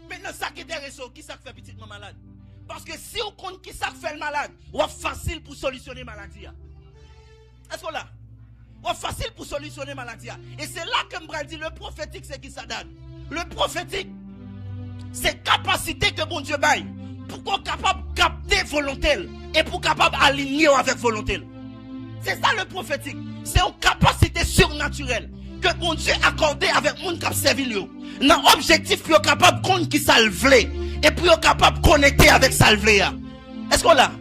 Maintenant ça qui est intéressant, qui ça fait petit ou malade? Parce que si on compte qui ça fait le malade, c'est facile pour solutionner la maladie. Est-ce qu'on l'a? C'est facile pour solutionner la maladie. Et c'est là que je dis le prophétique, c'est qui ça donne. Le prophétique, c'est capacité que bon Dieu baille pour qu'on soit capable de capter volonté et pour capable d'aligner avec volonté. C'est ça le prophétique. C'est une capacité surnaturelle que bon Dieu a accordé avec le monde qui a servi lui. Dans l'objectif pour être capable de connaître qui ça le voulait et pour être capable de connecter avec ça le voulait. Est-ce qu'on l'a?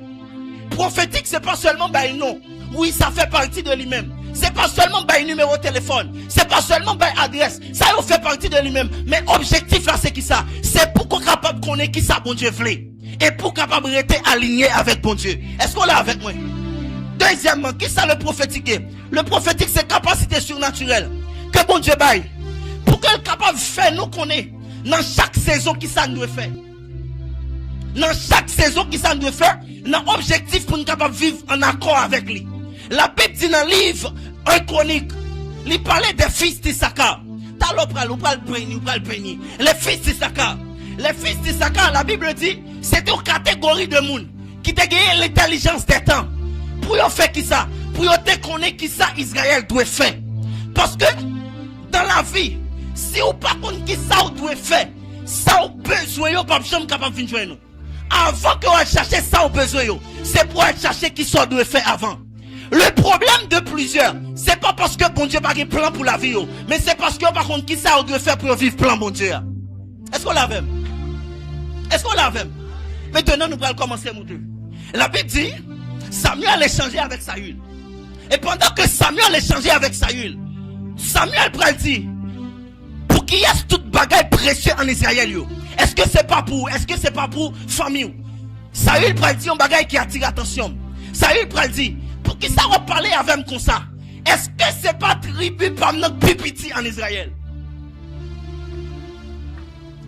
Prophétique, c'est pas seulement bail non. Oui, ça fait partie de lui-même. C'est pas seulement un numéro de téléphone, c'est pas seulement une adresse, ça fait partie de lui-même. Mais l'objectif là, c'est qui ça? C'est pour qu'on soit capable de connaître qui ça bon Dieu voulait. Et pour capable de rester aligné avec bon Dieu. Est-ce qu'on l'a avec moi? Deuxièmement, qui ça le prophétique? Le prophétique, c'est capacité surnaturelle que bon Dieu baille. Pour qu'elle soit capable de faire nous connaître dans chaque saison qui ça nous doit faire. Dans chaque saison qui ça nous doit faire, dans l'objectif pour nous capable de vivre en accord avec lui. La Bible dit dans le livre 1 Chronique, il parlait des fils d'Issachar. Les fils d'Issachar. Les fils d'Issachar, la Bible dit, c'est une catégorie de monde qui a gagné l'intelligence des temps. Pour faire qui ça? Pour te connaître qui ça Israël doit faire. Parce que dans la vie, si vous ne pas connaître qui ça doit faire, ça vous besoin, vous pas capable de venir nous. Avant que vous cherchiez ça vous besoin, c'est pour aller chercher qui ça doit faire avant. Le problème de plusieurs, c'est pas parce que bon Dieu n'a pas de plan pour la vie, mais c'est parce que par contre, qui ça on doit faire pour vivre plan bon Dieu. Est-ce qu'on l'a même? Est-ce qu'on l'a même? Maintenant, nous allons commencer à monter. La Bible dit, Samuel échangeait avec Saül. Et pendant que Samuel échangeait avec Saül, Samuel dit, pour qu'il y ait toute bagaille précieux en Israël, est-ce que c'est pas pour famille? Saül dit un bagaille qui attire l'attention. Saül dit, pour qui ça va parler avec moi comme ça? Est-ce que c'est pas tribu par notre pipiti en Israël?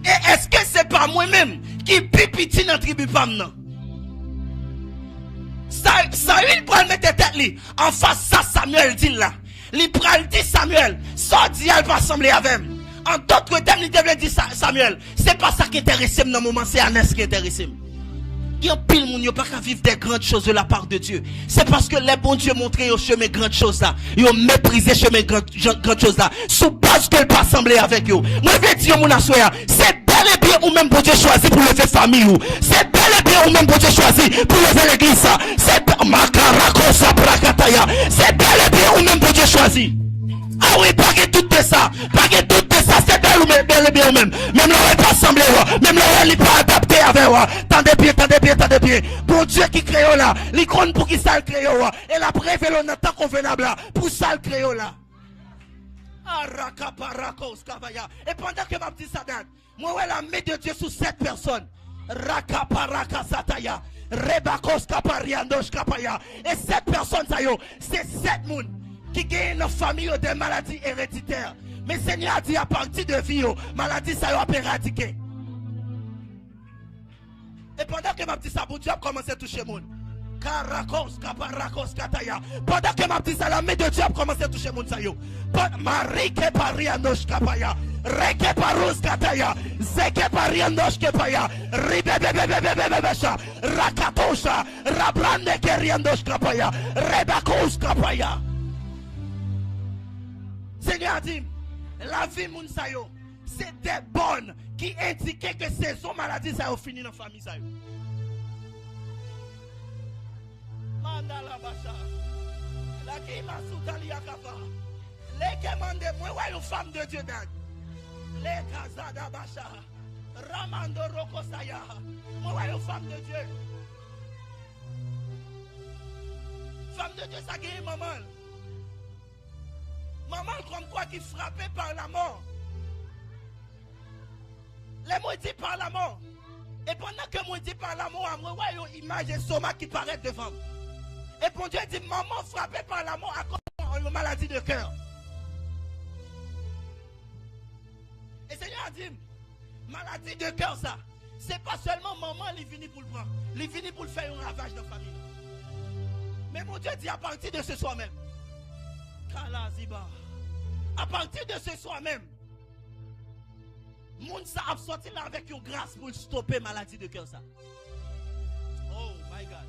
Et est-ce que c'est pas moi-même qui pipiti dans tribu par nous? Saül pral mettre tête li en face ça Samuel dit là. Il pral dit Samuel, ça dit elle pas assembler avec. En d'autres termes, il devait dire Samuel, c'est pas ça qui intéresse dans le moment, c'est Anès qui intéresse. Il y a pile moun yo pas qu'à vivre des grandes choses de la part de Dieu. C'est parce que les bons Dieu montré au chemin grandes choses là. Ils ont méprisé chemin grandes choses là. Sous base qu'elle pas assembler avec eux. Moi je vais dire mon assoya, c'est bel et bien ou même bon Dieu choisi pour lever famille ou. C'est bel et bien ou même bon Dieu choisi pour lever l'église ça. C'est makarakosa prakataya. C'est bel et bien ou même bon Dieu choisi. Ah oui, pas que tout de ça. Pas que tout de ça, c'est bel et bien ou même. Même là, on n'est pas assemblé, même là, on n'est pas adapté avec. Tendez bien. Bon Dieu qui crée là, l'icône pour qui ça le crée et la prévélon dans temps convenable là, pour ça le crée là. Et pendant que ma petite sadane, moi, ouais, la main de Dieu sous 7 personnes. Rakaparakasataya. Rebakos kapariandosh kapaya. Et 7 personnes, ça yo, c'est 7 moun qui gagnent nos familles des maladies héréditaires. Mais Seigneur a dit à partir de vie, maladie ça yo a éradiqué. Et pendant que ma petite sabou, Dieu a commencé à toucher moun. Pendant que ma petite la main de Dieu a commencé à toucher mon sayo. Marike parianosh kapaya. Reke parus kataya. Zeke parianosh kapaya. Ribebebebebebebesha. Rakatosha. Rabrande keriandosh kapaya. Rebakos kapaya. Seigneur dit, la vie moun sayo, c'est des bonnes qui indiquent que saison maladie ça a fini dans la famille sayo. Mandala basha. La qui m'a soutali akava. Les commandés, moi, ouais, une femme de Dieu d'âge. Les Kazada basha. Ramando Rokosaya. Moi, ouais, une femme de Dieu. Femme de Dieu, ça guérit maman. Maman comme quoi qui frappait par la mort. Les mots disent par la mort. Et pendant que moi dis par la mort, moi vois une image de soma qui paraît devant. Et pour Dieu dit maman frappée par la mort à cause d'une maladie de cœur. Et Seigneur a dit maladie de cœur ça. C'est pas seulement maman qui vient pour le prendre. Il vient pour le faire un ravage dans la famille. Mais mon Dieu dit à partir de ce soir même. À partir de ce soir même, moun sa a sorti là avec une grâce pour stopper maladie de cœur ça. Oh my God.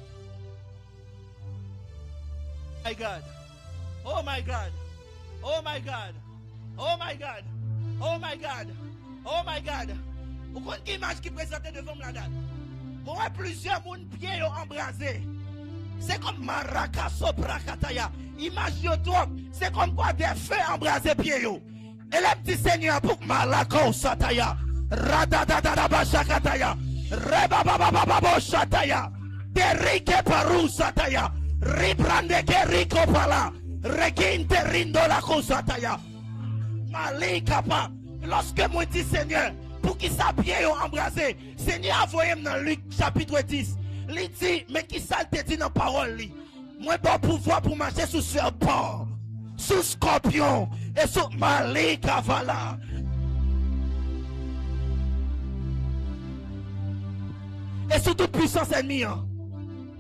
My God. Oh my God. Oh my God. Oh my God. Oh my God. Oh my God. Vous comprenez quelle image qui présentait devant la date? Moi plusieurs moun pieds embrasés. C'est comme Maraka Sobrakataya. Imagine-toi, c'est comme quoi des feux embrasés pieds. Et le petit Seigneur pour Malako Sataya. Radadadadaba Shakataya. Rebababababo Shataya. Derike Paru Sataya. Ribrande Keriko Pala. Reginte Rindo la Sataya. Malikapa. Lorsque moi dis Seigneur, pour qui ça pieds embrasés, Seigneur a voyé dans Luc chapitre 10. Il dit, mais qui ça te dit dans la parole? Moi, bon pouvoir pour marcher sous serpent, sous scorpion et sous malika vala. Et sous toute puissance ennemie.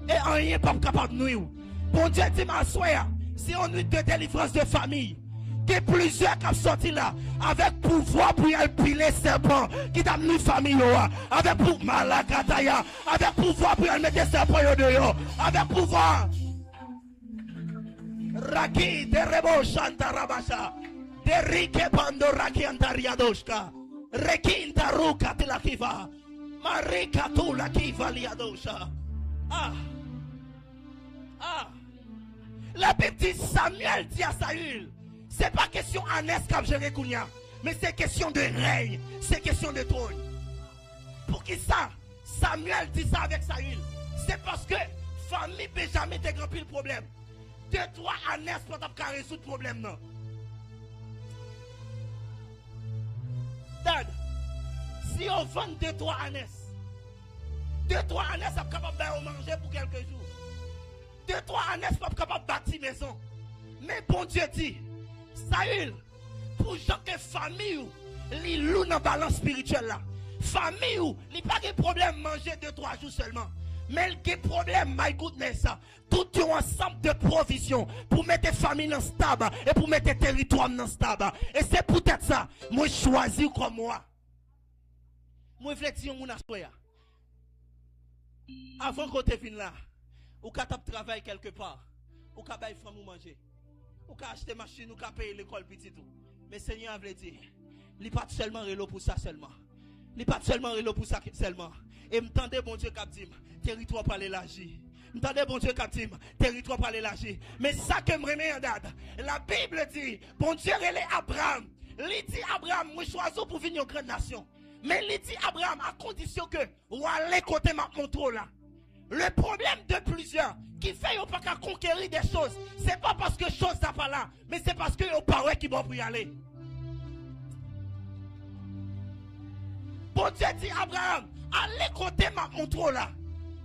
Et rien pas capable de nous. Bon Dieu dit, ma soeur, si on nuit de délivrance de famille, que plusieurs qui sont sortis là, avec pouvoir pour y piler serpent, qui t'a mis famille, avec pouvoir malakataya, avec pouvoir pour y mettre serpent dehors, avec pouvoir. Raki de rebo shanta rabasha, de rike pando raki antariadoshka, reki intaruka tilakiva, marika tula kiva liadosha. Ah, ah, la petite Samuel dit à Saül. C'est pas question Anès qui a géré Kounia, mais c'est question de règne, c'est question de trône. Pour qui ça, Samuel dit ça avec Saül? C'est parce que famille Benjamin te grand pile problème. De toi Anès pour t'as résoudre le problème non. Dad, si on vend de toi Anès est capable de manger pour quelques jours. De toi Anès pas capable de bâtir maison. Mais bon Dieu dit, Saül, pour gens que famille ou li loue dans balance spirituelle là. Famille ou li pas de problème manger 2-3 jours seulement. Mais il y a problème, my goodness, tout un ensemble de provisions pour mettre famille dans stable et pour mettre territoire dans stable. Et c'est peut-être ça, moi choisir comme moi. Moi je veux dire mon assoya. Avant qu'on te vienne là, ou quand tu travailles quelque part, ou quand tu femme ou manger. Ou qu'à acheter machine, ou qu'à payer l'école petit tout. Mais Seigneur a dit, il n'est pas seulement relo pour ça seulement. Il n'est pas seulement relo pour ça seulement. Et m'tendez bon Dieu qui dit, territoire pour l'élargir. M'tendez bon Dieu qui dit, territoire pour l'élargir. Mais ça que me remet en date, la Bible dit, bon Dieu relève Abraham. Il dit Abraham, moi choisis pour venir une grande nation. Mais il dit Abraham à condition que, ou allez côté ma contrôle là. Le problème de plusieurs qui fait qu'on pas qu'à conquérir des choses, c'est pas parce que chose n'a pas là, mais c'est parce que yon pas qui vont pour y aller. Bon Dieu dit Abraham, allez côté ma contrôle là.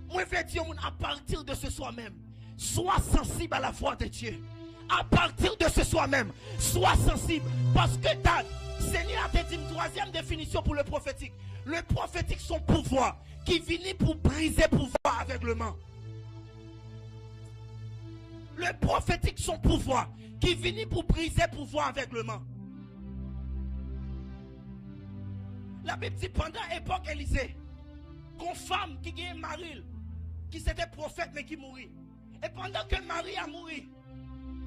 Moi je veux dire à partir de ce soir même, sois sensible à la voix de Dieu. À partir de ce soir même, sois sensible parce que Seigneur a dit une troisième définition pour le prophétique. Le prophétique son pouvoir qui finit pour briser pouvoir aveuglement. Le prophétique, son pouvoir, qui finit pour briser le pouvoir aveuglement. La Bible dit pendant l'époque Élysée, qu'une femme qui gagne Marie, qui c'était prophète mais qui mourit. Et pendant que Marie a mouru,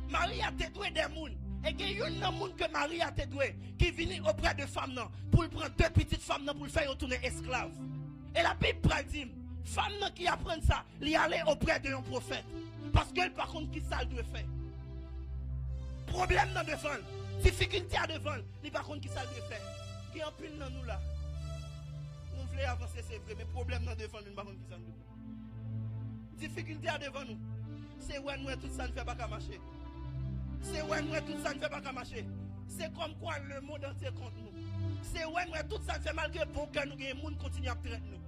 Marie a détruit des gens. Et il y a une monde que Marie a détruit qui vient auprès de femmes pour prendre deux petites femmes pour le faire retourner esclave. Et la Bible dit, femme qui apprend ça, il aller auprès de un prophète. Parce que par contre, qui ça doit faire? Problème dans devant, difficulté à devant, il par contre qui ça doit faire? Qui en pile dans nous là? Nous voulons avancer, c'est vrai, mais problème dans devant nous, par contre qui ça doit faire? Difficulté à devant nous. C'est où nous tout ça ne fait pas qu'à marcher. C'est où nous tout ça ne fait pas qu'à marcher. C'est comme quoi le monde entier contre nous. C'est où nous tout ça ne fait malgré bon cœur nous, les gens continuent à traiter nous.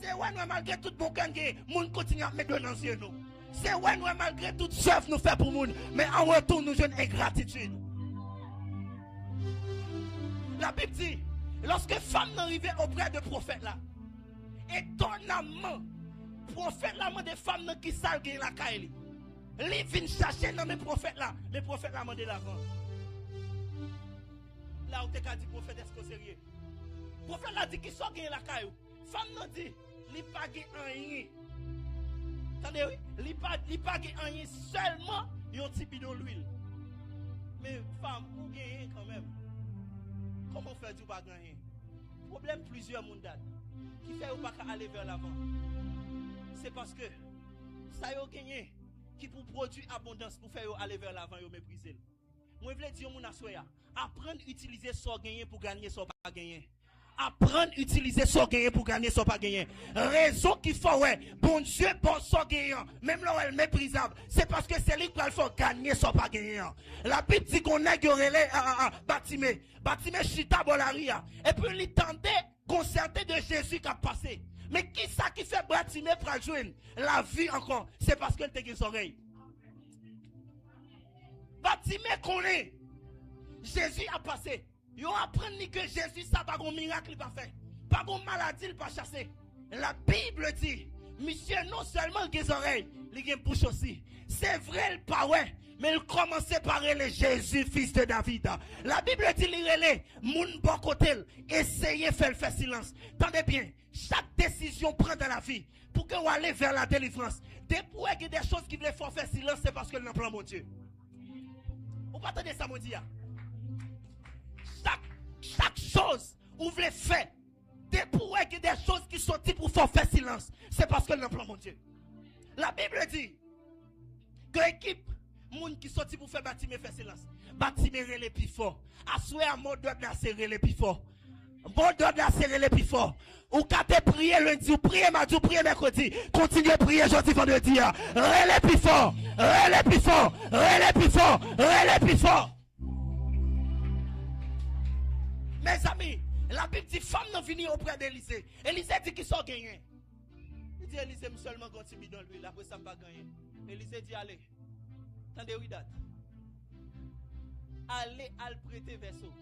C'est où nous malgré tout bon cœur, les gens continuent à mettre dans les nous. C'est où nous malgré tout chef nous fait pour nous, mais en retour nous avons une ingratitude. La Bible dit, lorsque femme n'arrivait auprès de prophète là, étonnamment, prophète là, des femmes qui savent la caille. Li vient chercher dans mes prophètes là. Les prophètes là mandé l'avant. Là où tu as dit prophète est-ce que sérieux? Prophète là dit qui sont gagné la caille. Femme non dit, li pas gagné rien. Attendez oui, li pas gagné rien seulement yon petit bidon l'huile. Mais femme, ou gagné quand même. Comment faire du pas gagner? Problème plusieurs monde qui fait ou pas aller vers l'avant. C'est parce que ça yo gagné qui pour produire abondance pour faire aller vers l'avant yo mépriser. Moi je veux dire mon assoya, apprendre à utiliser son gagner pour gagner son pas gagner. Apprendre à utiliser son gagner pour gagner son pas gagner. Raison qu'il faut ouais, bon Dieu bon son gagnant, même là elle méprisable, c'est parce que c'est lui qui faut gagner son pas gagnant. La Bible dit qu'on a relé Batimé chita bolaria et puis il tendait concerté de Jésus qui a passé. Mais qui ça qui fait Batimé pour joindre la vie encore? C'est parce qu'elle te son oreille. Batimé connaît. Jésus a passé. Ils ont appris que Jésus ça pas un miracle il pas fait. Pas une maladie il pas chassé. La Bible dit, monsieur non seulement il a des oreilles, il a une bouche aussi. C'est vrai le pas ouais. Mais il commençait par le Jésus, fils de David. La Bible dit, il relève, moun bon côté, essayez de faire silence. Tendez bien, chaque décision prend dans la vie pour que vous allez vers la délivrance. Depuis qu'il y a des choses qui veulent faire silence, c'est parce que le plan mon Dieu. Vous pas attendre ça, mon Dieu. Chaque chose vous voulez faire, depuis qu'il y a des choses qui sont dites pour faire silence, c'est parce que le plan mon Dieu. La Bible dit que l'équipe moun qui sorti pour faire bâtiment faire silence. Bâtiment relé plus fort. Assoyer à mot d'ordre la serrer les plus fort. Mot d'ordre la serrer les plus fort. Ou quand tu prier lundi, ou prier mardi, ou prier mercredi, continuez à prier jeudi, vendredi. Relé plus fort. Relé plus fort. Relé plus fort. Relé plus fort. Mes amis, la Bible dit femme n'a venu auprès d'Élysée. Élysée dit qu'ils sont gagnés. Il dit Élysée seulement continue dans lui, après ça pas gagner. Élysée dit allez. Attendez, oui, date. Allez, al prêter verso.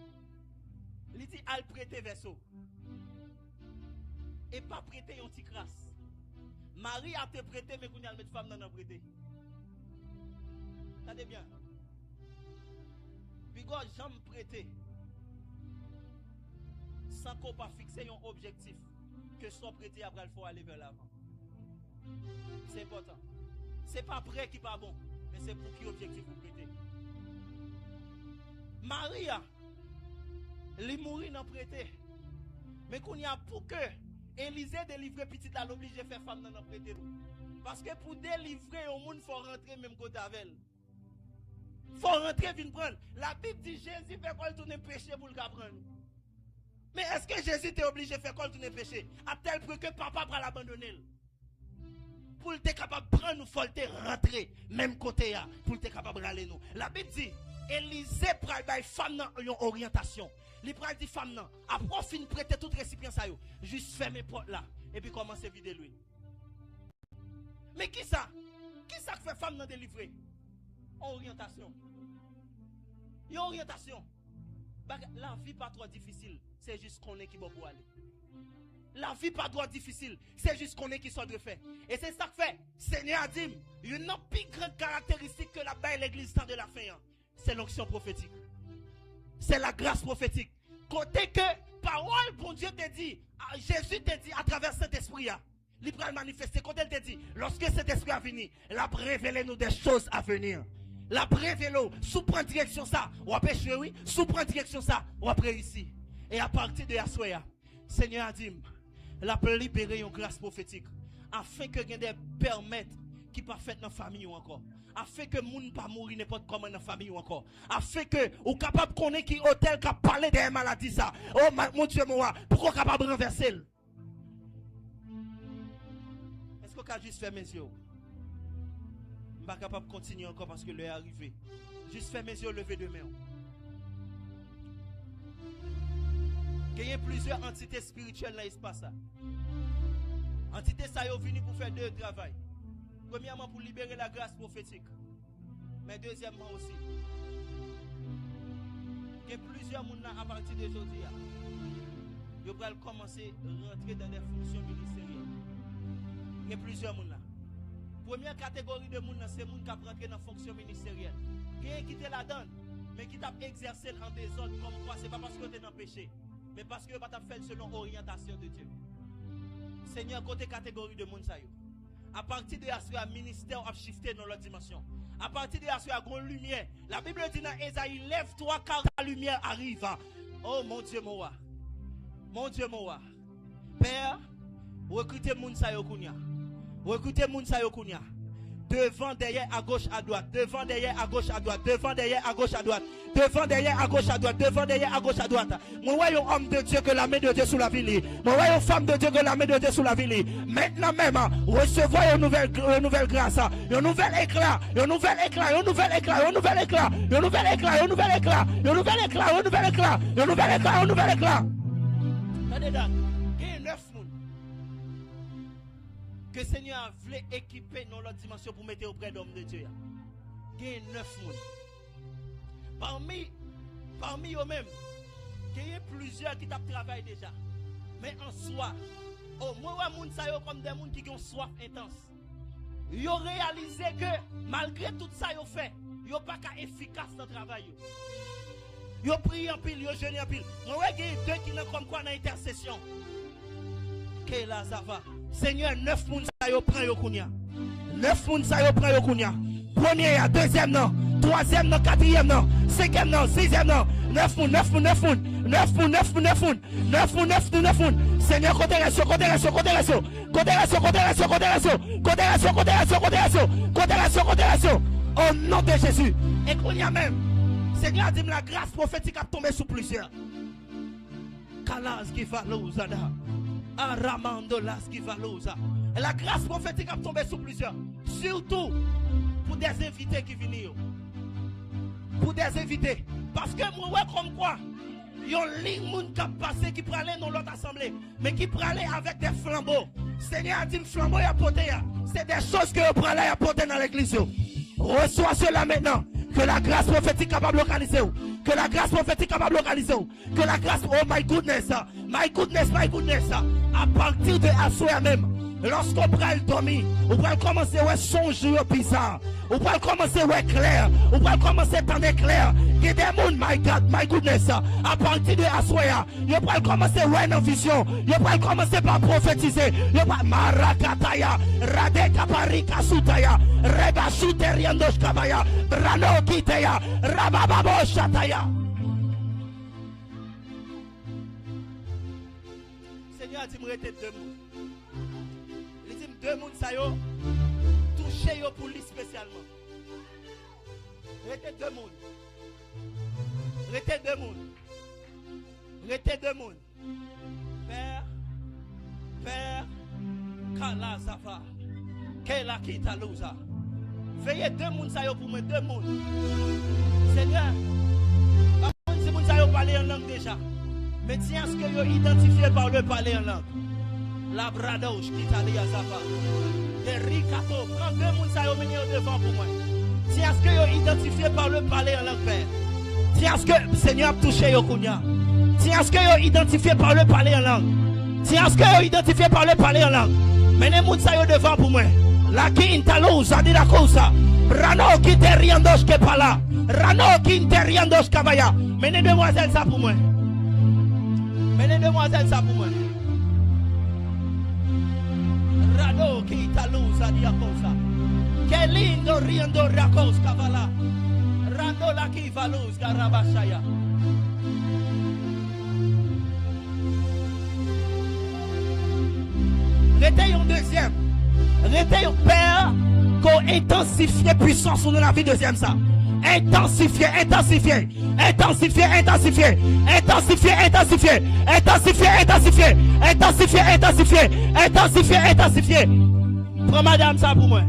Il dit, al prêter verso. Et pas prêter un petit crasse. Marie a te prêté, mais qu'on y a mettre femme dans le prêter. Attendez bien. Puis quand j'aime prêter, sans qu'on pas fixer un objectif, que soit prêté après il faut aller vers l'avant. C'est important. C'est pas prêt qui pas bon. Mais c'est pour qui objectif vous prêtez. Maria, elle mourit dans prêté. Mais qu'on y a pour que Élysée délivre petite, elle oblige de faire femme dans le prêté. Parce que pour délivrer au monde, il faut rentrer même côté avec elle. Il faut rentrer, venir prendre. La Bible dit Jésus fait quoi tourner péché pour le prendre. Mais est-ce que Jésus t'est obligé de faire quoi tourner péché? À tel point que papa va l'abandonner. Pour être capable de prendre nous, il faut rentrer, même côté, pour être capable de râler nous. La Bible dit, Élysée pral bay femme dans une orientation. Il pral dit femme nan, après fin prêter tout récipient ça yo, juste fermer porte là et puis commencer à vider l'huile. Mais qui ça? Qui ça fait femme nan délivrer? Orientation. Une orientation. La vie pas trop difficile, c'est juste qu'on est qui va pour aller. La vie pas droit difficile. C'est juste qu'on est qui soit de fait. Et c'est ça que fait. Seigneur a dit, une plus grande caractéristique que la belle l'église temps de la fin. C'est l'onction prophétique. C'est la grâce prophétique. Côté que parole, bon Dieu t'a dit, Jésus t'a dit à travers cet esprit. Il va manifester. Quand elle t'a dit, lorsque cet esprit a venu, il a révélé nous des choses à venir. La révélé, sous prendre direction ça, ou après oui, sous prendre direction ça, ou après ici. Et à partir de Yahshua, Seigneur a dit, la peut libérer une grâce prophétique afin que les permettent qui pas fait dans la famille ou encore, afin que moun pas mourir n'importe comment dans la famille ou encore, afin que ou capable connaître qui hôtel qui a parlé des maladies ça. Oh mon Dieu moi, pourquoi capable renverser? Est-ce qu'on peut juste fermer mes yeux? Je ne suis pas capable de continuer encore parce que l'heure est arrivée. Juste fermer mes yeux, lever de main. Il y a plusieurs entités spirituelles dans l'espace. Entités ça sont venues pour faire deux travail. Premièrement pour libérer la grâce prophétique. Mais deuxièmement aussi. Il y a plusieurs personnes à partir d'aujourd'hui. Ils vont commencer à rentrer dans des fonctions ministérielles. Il y a plusieurs personnes. Première catégorie de monde, c'est les gens qui ont rentré dans la fonction ministérielle. Qui est quitté la donne, mais qui t'a exercé en désordre comme quoi, ce n'est pas parce que tu es dans le péché. Mais parce que tu as fait selon l'orientation de Dieu. Seigneur, côté catégorie de monde, à partir de Yahshua, le ministère a shifté dans l'autre dimension. À partir de Yahshua, il y a une lumière. La Bible dit dans Ésaïe, lève-toi car la lumière arrive. Oh mon Dieu, mon roi. Mon Dieu, mon roi. Père, recrutez moun sa yo kounya. Recrutez moun sa yo kounya. Devant, derrière, à gauche, à droite. Devant, derrière, à gauche, à droite. Devant, derrière, à gauche, à droite. Devant, derrière, à gauche, à droite. Devant, derrière, à gauche, à droite. Mon royaume homme de Dieu que la main de Dieu sous la ville. Mon royaume femme de Dieu que la main de Dieu sous la ville. Maintenant même, recevez une nouvelle grâce. Un nouvel éclat. Un nouvel éclat. Un nouvel éclat. Un nouvel éclat. Un nouvel éclat. Un nouvel éclat. Un nouvel éclat. Un nouvel éclat. Un nouvel éclat. Un nouvel éclat. Regardez là. Il y a 9 personnes que le Seigneur voulait équiper dans l'autre dimension pour mettre auprès d'hommes de Dieu. Il y a 9 personnes. Parmi eux-mêmes, il y a plusieurs qui travaillent déjà. Mais en soi, au moins, les gens comme des gens qui ont soif intense. Ils ont réalisé que malgré tout ça, ils ont fait, ils n'ont pas qu'à efficace dans le travail. Ils ont prié en pile, ils ont jeûné en pile. Moi, il y a deux qui sont comme quoi dans l'intercession. Kéla Zava. Seigneur, 9 personnes prennent au Kounia. 9 personnes prennent au Kounia. Premier, deuxième, non. Troisième, non. Quatrième, non. Cinquième, non. Sixième, non. 9 personnes. Seigneur, considération. Au nom de Jésus. Et qu'on y a même. Seigneur a dit la grâce prophétique a tombé sur plusieurs. Kalaz qui va l'ouzada. Aramando las qui va l'ouza. La grâce prophétique a tombé sur plusieurs. Surtout pour des invités qui viennent. Pour des invités. Parce que moi, comme quoi, il y a une ligne qui a passé qui peut aller dans l'autre assemblée. Mais qui peut aller avec des flambeaux. Seigneur a dit flambeau et apporter. C'est des choses que vous prenez et apporter dans l'église. Reçois cela maintenant. Que la grâce prophétique capable de localiser. Que la grâce prophétique capable de localiser. Que la grâce, oh my goodness. À partir de Yahshua même. Lorsqu'on prend le dormir, on va commencer à songer bizarre. On va commencer à clair. On va commencer à entendre clair. Il y a des gens, my God, my goodness. À partir de Yahshua, on va commencer à voir une vision. On va commencer par prophétiser. On va Marakataya, Radekaparika Sutaya, Reba Shuteriandosh Kabaya, Brano Kitaya, Rabababo Shataya. Seigneur, dis-moi, deux mots. Deux personnes ça yo touché yo pour lui spécialement. Rete deux mondes. Père, Kala Zafa, Kela Kitalouza. Veillez deux mondes ça yo pour moi, deux mondes. Seigneur, si vous avez parlé en langue déjà, mais tiens ce que vous identifiez par le parler en langue. La bradouche qui t'a dit à Zafa. Les ricato, prends deux personnes qui sont devant pour moi. Tiens ce que vous identifiez par le parler en langue père. Tiens ce que le Seigneur a touché au Kounia. Tiens ce que vous identifiez par le parler en langue. Tiens, ce que identifié par le parler en langue. Menez moun sa yo devant pour moi. La qui intalosa di la cosa. Rano qui te riandos que pas là. Rano qui te riandos kabaya. Menez demoiselle ça pour moi. Menez demoiselle ça pour moi. Rano qui intalosa di la cosa. Que lindo riando racos kavala. Rando la qui valus garabashaya. Restez un deuxième. Restez un père qu'on intensifie puissance dans la vie deuxième ça. Intensifier, intensifier, intensifier, intensifier, intensifier, intensifier, intensifier, intensifier, intensifier, intensifier, intensifier, intensifier. Prends madame ça pour moi.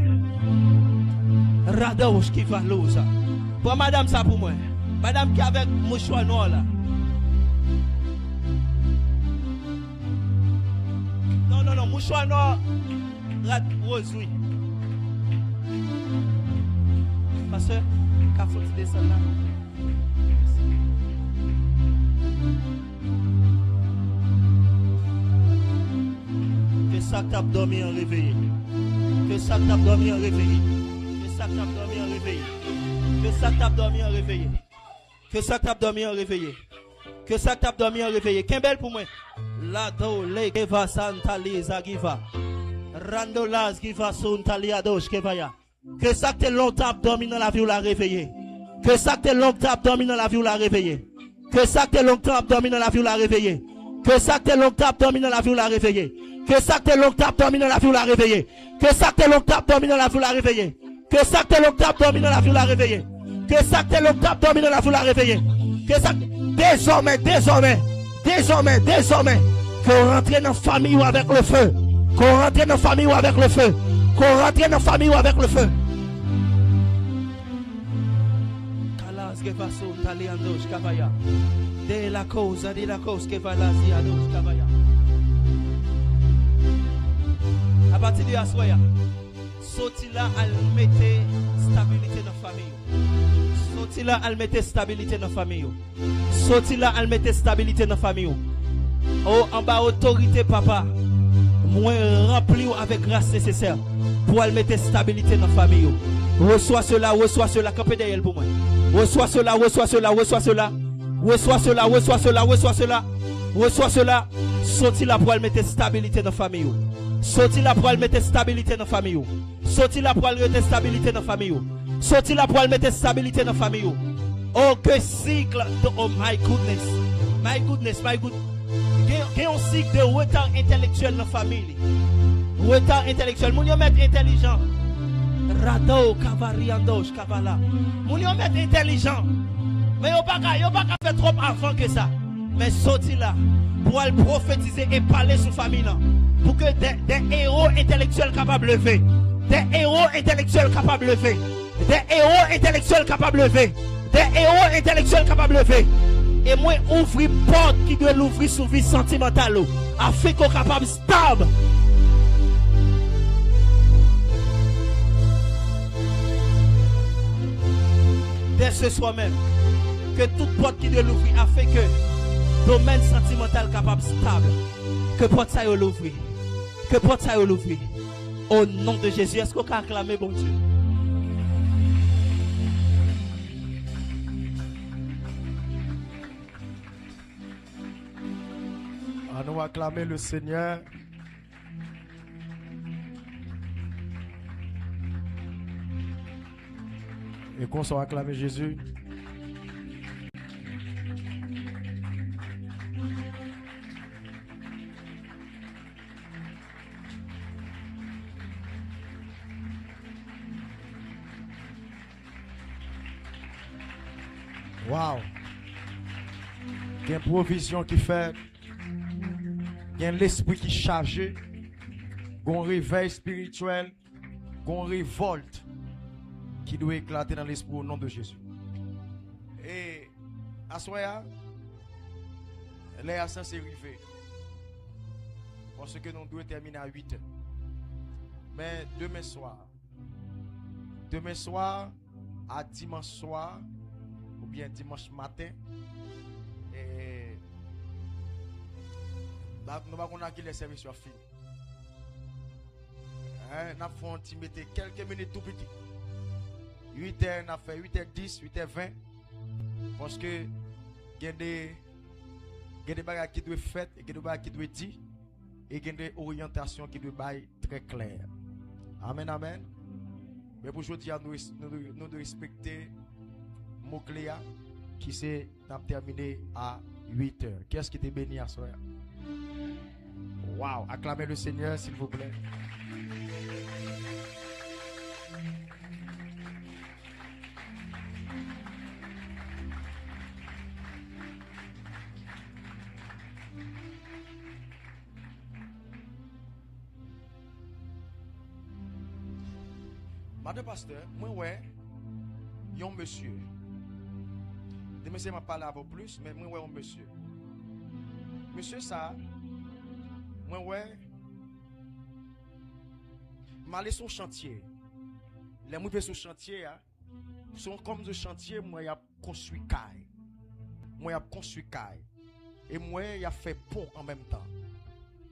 Radouche qui va l'osa. Prends madame ça pour moi. Madame qui avec mouchoir noir là. Non, mouchoir noir, rose, oui. Pasteur, quand faut-il descendre là? Que ça tape dormi en réveillé. Que ça tape dormi en réveillé. Que ça tape dormi en réveillé. Que ça tape dormi en réveillé. Que ça tape dormi en réveillé. Que ça tape dormi en réveillé. Qu'un bel pour moi. La do le geva santali zagiva. Rando las giva suntali adosh kevaya. Que ça que longtemps dormi dans la vie ou la réveiller. Que ça que longtemps dormi dans la vie ou la réveiller. Que ça que longtemps dormi dans la vie ou la réveiller. Que ça que longtemps dormi dans la vie ou la réveiller. Que ça que longtemps dormi dans la vie ou la réveiller. Que ça que longtemps dormi dans la vie ou la réveiller. Que ça que longtemps dormi dans la vie ou la réveiller. Que ça que longtemps dormi dans la vie ou la réveiller. Que ça désormais, qu'on rentre dans la famille ou avec le feu. Qu'on rentre dans la famille ou avec le feu. Qu'on rentre dans la famille ou avec le feu. Kalas que va son taliandos kavaya. De la cause que va la ziados kavaya. À partir de Aswaya, sorti là, elle mettait stabilité dans la famille. Sorti là, elle mettait stabilité dans la famille. Sorti là, elle mettait stabilité dans la famille. Oh, en bas, autorité, papa. Moi, rempli avec grâce nécessaire pour elle mettre stabilité dans la famille. Reçois cela, campez derrière pour moi. Reçois cela, reçois cela, reçois cela. Reçois cela, reçois cela, reçois cela. Reçois cela. Sorti là pour elle mettre stabilité dans la famille. Sorti là pour elle mettre stabilité dans la famille. Sorti là pour elle mettre stabilité dans la famille. Sorti là pour elle mettre stabilité dans la famille. Oh, que cycle de oh my goodness. My goodness, my goodness. Il y a un cycle de retard intellectuel dans la famille. Retard intellectuel. Moun yo met intelligent. Rado, kavariandosh, kavala. Moun yo met intelligent. Mais yo pas faire trop avant que ça. Mais sorti là pour aller prophétiser et parler sur la famille là. Pour que des héros intellectuels capables de lever. Des héros intellectuels capables de lever. Des héros intellectuels capables de lever. Des héros intellectuels capables de lever. Et moi, ouvrir porte qui doit l'ouvrir sur vie sentimentale. Afin qu'on soit capable de stable. Dès ce soir même, que toute porte qui doit l'ouvrir afin que le domaine sentimental capable de stable. Que porte ça l'ouvrir. Que porte ça l'ouvrir. Au nom de Jésus, est-ce qu'on peut acclamer bon Dieu?
À nous acclamer le Seigneur. Et qu'on soit acclamé Jésus. Wow. Il y a une provision qui fait. Il y a l'esprit qui est chargé. Il y a un réveil spirituel. Il y a une révolte qui doit éclater dans l'esprit au nom de Jésus. Et à ce moment-là, les assassins sont arrivés. Parce que nous devons terminer à 8 heures. Mais demain soir, à dimanche soir, ou bien dimanche matin, et Nous va qu'on les services sont finis. Nous avons fait quelques minutes tout petit. 8h, on a fait 8h10, 8h20. Parce que il y a des bagages qui doivent être faites, il y a des bagages qui doivent être dit, et il y a des orientations qui doivent être très claires. Amen, amen. Mais pour aujourd'hui, nous devons respecter le mot clé qui s'est terminé à 8h. Qu'est-ce qui t'est béni à soir? Wow! Acclamez le Seigneur, s'il vous plaît. Madame pasteur, moi ouais, yon monsieur. De monsieur m'a parlé avant plus, mais moi ouais un monsieur. Monsieur ça, moi ouais, m'a allé sur chantier. Les moi sur chantier, sont comme de chantier, moi y a construit caille. Moi y a construit caille. Et moi y a fait pont en même temps.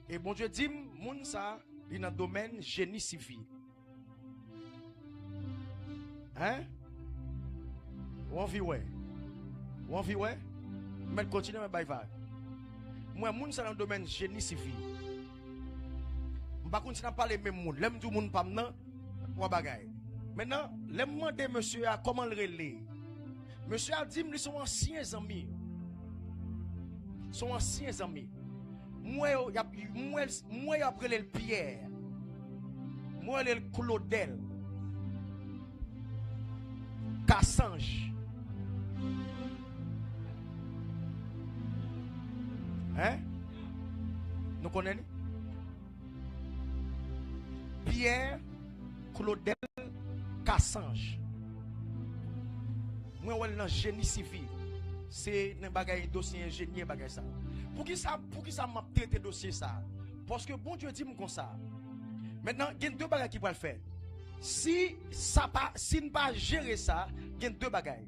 Et bon Dieu dit, moun ça, il est dans le domaine génie civil. Hein? On vit ouais. On vit ouais. Mais continue à bailler. Moi moun ça dans le domaine génie civil. M'pa continuer à parler même moun. L'aime tout moun pas maintenant. Ou bagay. Maintenant, l'aime demander monsieur a comment le relais. Monsieur a dit ils sont anciens amis. Sont anciens amis. Moi y a appelé le Pierre. Moi le Claudel. Cassange. Hein? Nous connaissons? Pierre, Claudel, Cassange. Moi, on est dans génie civil. C'est un bagage dossier ingénieur bagage ça. Pour qui ça m'a traité dossier ça? Parce que bon Dieu dit comme ça. Maintenant, il y a deux bagages qui vont le faire. Si ne pas gérer ça, il y a deux bagages.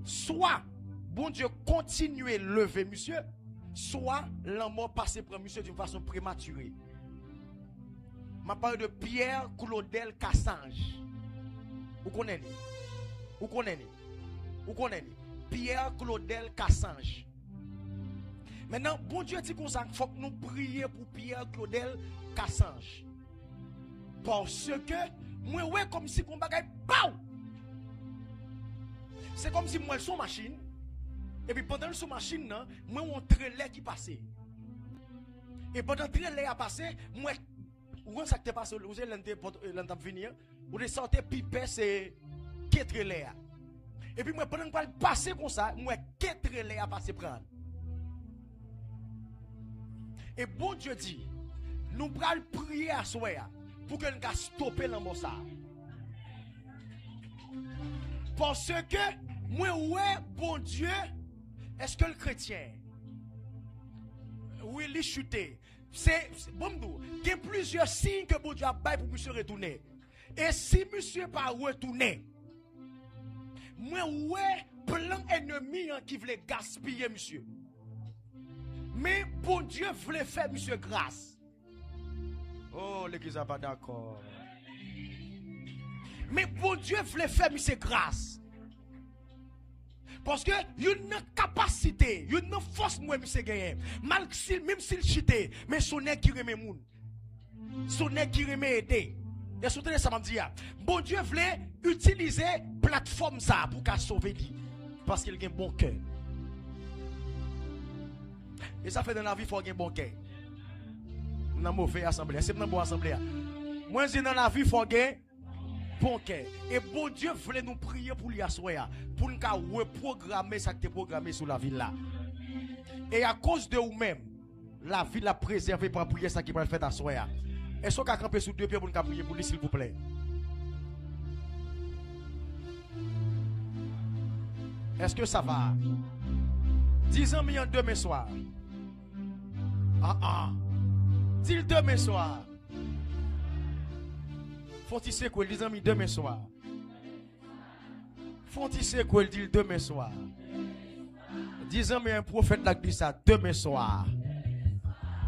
Soit, bon Dieu continue à lever monsieur, soit la mort passe pour monsieur d'une façon prématurée. Je parle de Pierre Claudel Cassange. Vous connaissez? Vous connaissez? Vous connaissez? Pierre Claudel Cassange. Maintenant, bon Dieu dit comme ça, il faut que nous prions pour Pierre Claudel Cassange. Parce que moi ouais comme si qu'on bagaille pow. C'est comme si moi son machine et puis pendant son machine là, moi on trailer qui passait. Et pendant trailer a passé, moi où ça t'est passé, vous l'entend venir, vous les sortez pipet c'est quatre trailer. Et puis moi pendant que passer comme ça, moi quatre trailer a passé prendre. Et bon Dieu dit, nous allons prier à soir pour que nous stopper l'amour ça. Parce que, moi, ouais, bon Dieu, est-ce que le chrétien, oui, il est chuté. C'est, bon, il y a plusieurs signes que bon Dieu a baillé pour monsieur retourner. Et si monsieur pas retourné, moi, ouais, plein d'ennemis qui voulaient gaspiller monsieur. Mais bon Dieu voulait faire monsieur grâce. Oh, l'église n'est pas d'accord. Mais bon Dieu voulait faire monsieur grâce. Parce que il y a une capacité, il y a une force moi monsieur gagné. Même s'il chité, mais son nez qui remet moun. Son nez qui remet aider. Et soutenez ça m'a dit. Bon Dieu voulait utiliser plateforme ça pour qu'à sauver lui parce qu'il a un bon cœur. Et ça fait dans la vie il faut un bon cœur. Dans mauvaise assemblée, c'est dans bonne assemblée. Moi je dans la vie il faut un bon cœur. Et bon Dieu voulait nous prier pour lui asseoir, pour nous reprogrammer ça qui est programmé sur la ville là. Et à cause de vous-même, la ville a préservé pour prier ça qui va le faire asseoir. Est-ce qu'on peut camper sur deux pieds pour nous prier pour lui s'il vous plaît? Est-ce que ça va? 10 ans millions demain soir. Dis-le demain soir. Faut-il se quoi, 10 ans demain soir. Faut-il se quoi, dit demain soir. 10 ans mais un prophète l'a dit ça demain soir.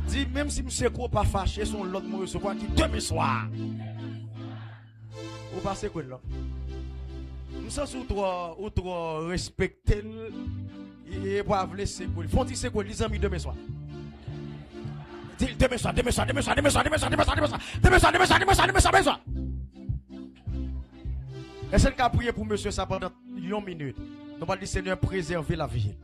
Dis, même si monsieur Ko pas fâché, son l'autre me recevoir qui demain soir. Ou passez quoi là? Monsieur ou trop respecter et pas laisser quoi. Font dire c'est quoi les amis demain soir. Dis demain soir. Est-ce qu'elle a prié pour monsieur ça pendant 1 minute? Nous allons dire Seigneur préserver la vie.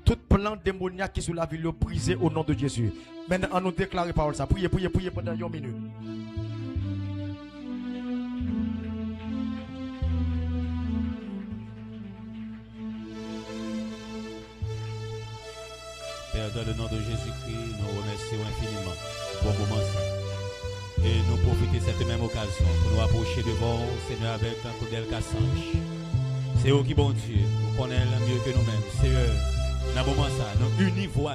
Tout plan démoniaque qui est sur la ville, brisé au nom de Jésus. Maintenant, on nous déclare parole ça. Priez pendant 1 minute.
Père, dans le nom de Jésus-Christ, nous remercions infiniment pour ce moment ça. Et nous profitons de cette même occasion pour nous approcher devant Seigneur avec un coup d'el cassange. C'est eux qui bon Dieu, nous connaissons mieux que nous-mêmes. C'est eux. Dans ce moment, ça, nous unissons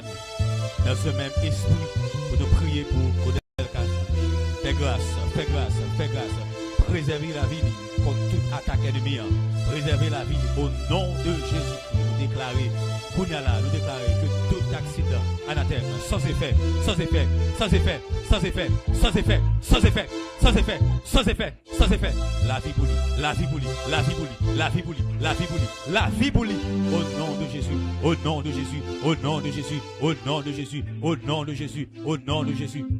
dans ce même esprit pour nous prier pour Kodel Kassange. Fais grâce. Préserver la vie contre toute attaque ennemie. Préserver la vie au nom de Jésus. Nous déclarer que tout accident, anathème, sans effet, la vie bouli, au nom de Jésus, au nom de Jésus,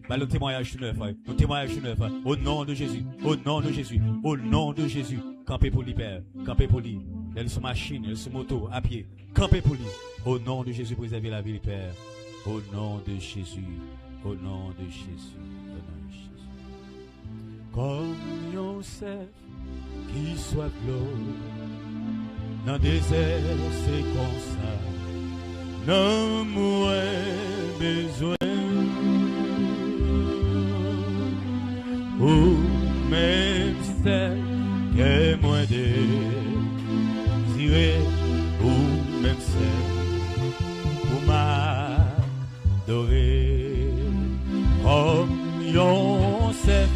bah, le témoignage neuf, au nom de Jésus, campez pour lui, Père, campez pour lui, elle sur machine, elle sur moto, à pied, campez pour lui, au nom de Jésus, préservez la vie, Père, au nom de Jésus. Comme Yosef qui soit l'eau, dans le désert c'est comme ça, non moins besoin, ou même celle que moi désiré, ou même celle pour m'adorer, comme Yosef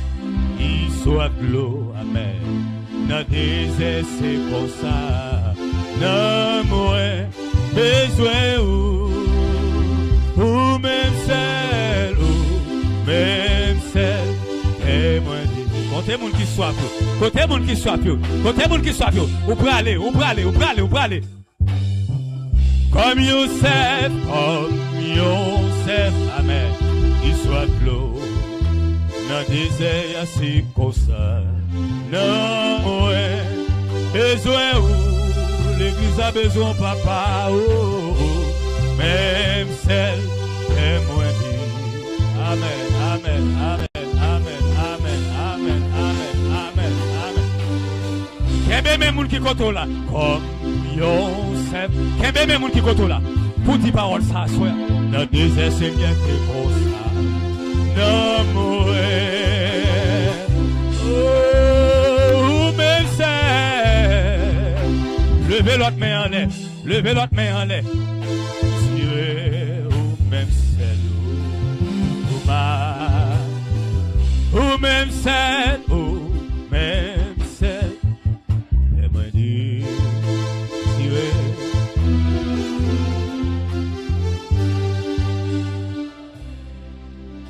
qui soit l'eau, amen. Dans le désert c'est comme ça, non moins besoin, ou même celle, et moi dit, côté monde qui soit plus, ou pour aller, comme Yosef, amen, qui soit l'eau. Dans le désert, c'est comme ça. Non, ouais, besoin où l'église a besoin, papa, même celle est moins dit. Amen. Kembe même moun qui koto là, comme Yosef. Kembe même moun qui koto là, pour dire parole ça, soit. Dans le désert, c'est bien que comme ça. Non, mais c'est levez l'autre main en l'air, Tirez ou même celle ou même celle, et moi dit tirez.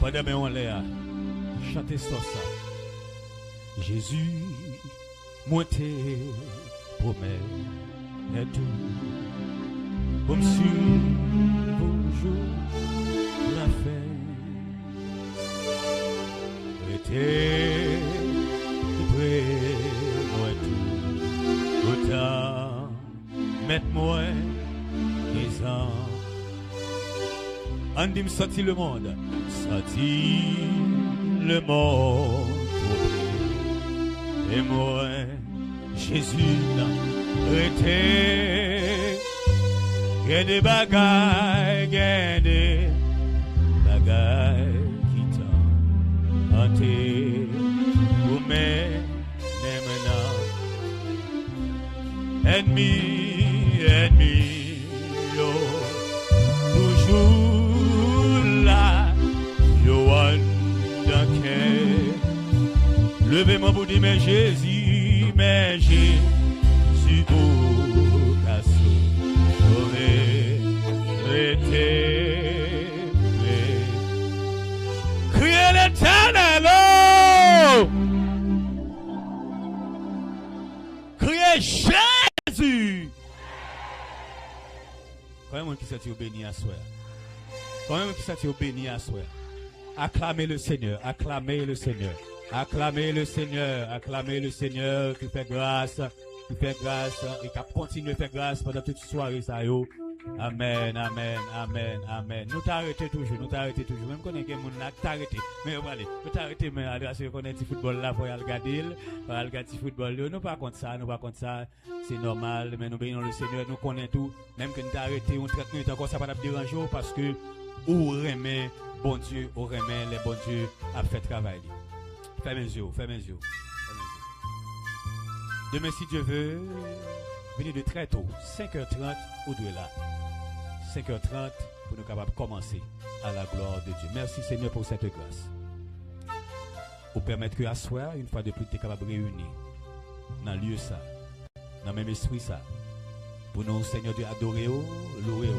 Pendant que on l'air, chantez ça. Jésus, moi t'es promets et tout, comme si bonjour la fin était près moi tout, autant mettre-moi les ans. On dit me sortir le monde et moi, Jésus n'a été. Gagne des bagailles qui t'ont hanté. Ou même maintenant, ennemi, yo, toujours là, yo, dans quel. Levez-moi pour dire, mais Jésus, au cassou, sauvé, yo. Criez Jésus. Quand même qui s'est béni à soi. Quand même qui s'est béni à soi. Acclamez le Seigneur, acclamez le Seigneur. Acclamez le Seigneur, acclamez le Seigneur qui fait grâce et qui continue de faire grâce pendant toute soirée ça yo. Amen, amen, amen, amen. Nous t'arrêtons toujours. Même quand on est moun là, t'arrêter. Mais allez, nous t'arrêter mais parce qu'on est petit football là pour aller regarder petit football. Nous pas contre ça, c'est normal, mais nous bénissons le Seigneur, nous connaissons tout. Même que nous t'arrêter on 30 minutes encore ça va pas déranger parce que ou remet bon Dieu, ou remet les bons dieux à faire travail. Fermez les yeux. Demain, si Dieu veut, venez de très tôt, 5h30 au-delà. 5h30 pour nous capables de commencer à la gloire de Dieu. Merci Seigneur pour cette grâce. Pour permettre que à soir, une fois de plus, tu es capable de réunir dans le lieu ça, dans le même esprit ça. Pour nous, Seigneur Dieu, adorer, louer,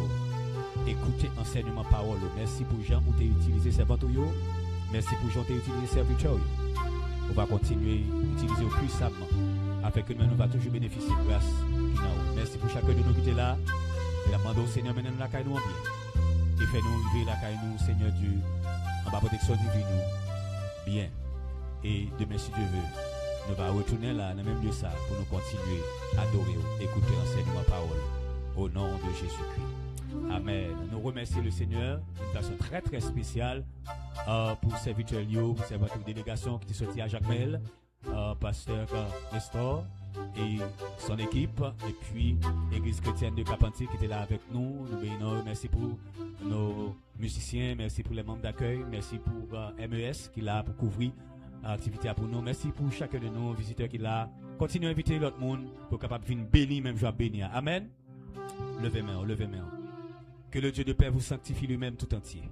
écouter enseignement parole. Merci pour Jean où tu as utilisé ces ventes. Merci pour Jean où tu as utilisé ces serviteurs. On va continuer à utiliser puissamment afin que nous va toujours bénéficier de grâce. Merci pour chacun de nous qui est là. Et la demande au Seigneur, maintenant la caille nous en bien. Et fais-nous vivre la caille nous, Seigneur Dieu, en bas protection divine nous. Bien. Et demain, si Dieu veut, nous allons retourner là, dans le même lieu ça, pour nous continuer à adorer, écouter l'enseignement parole. Au nom de Jésus-Christ. Amen. Nous remercions le Seigneur d'une façon très très spéciale pour serviteur Lio, pour cette délégation qui est sortie à Jacmel, pasteur Nestor et son équipe, et puis l'église chrétienne de Capanti qui était là avec nous. Nous merci pour nos musiciens, merci pour les membres d'accueil, merci pour MES qui est là pour couvrir l'activité pour nous. Merci pour chacun de nos visiteurs qui est là. Continuez à inviter l'autre monde pour capable venir bénir, même joie bénir. Amen. Levez main. Que le Dieu de paix vous sanctifie lui-même tout entier.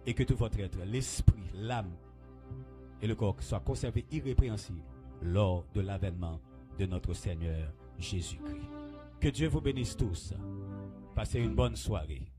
Et que tout votre être, l'esprit, l'âme et le corps soient conservés irrépréhensibles lors de l'avènement de notre Seigneur Jésus-Christ. Que Dieu vous bénisse tous. Passez une bonne soirée.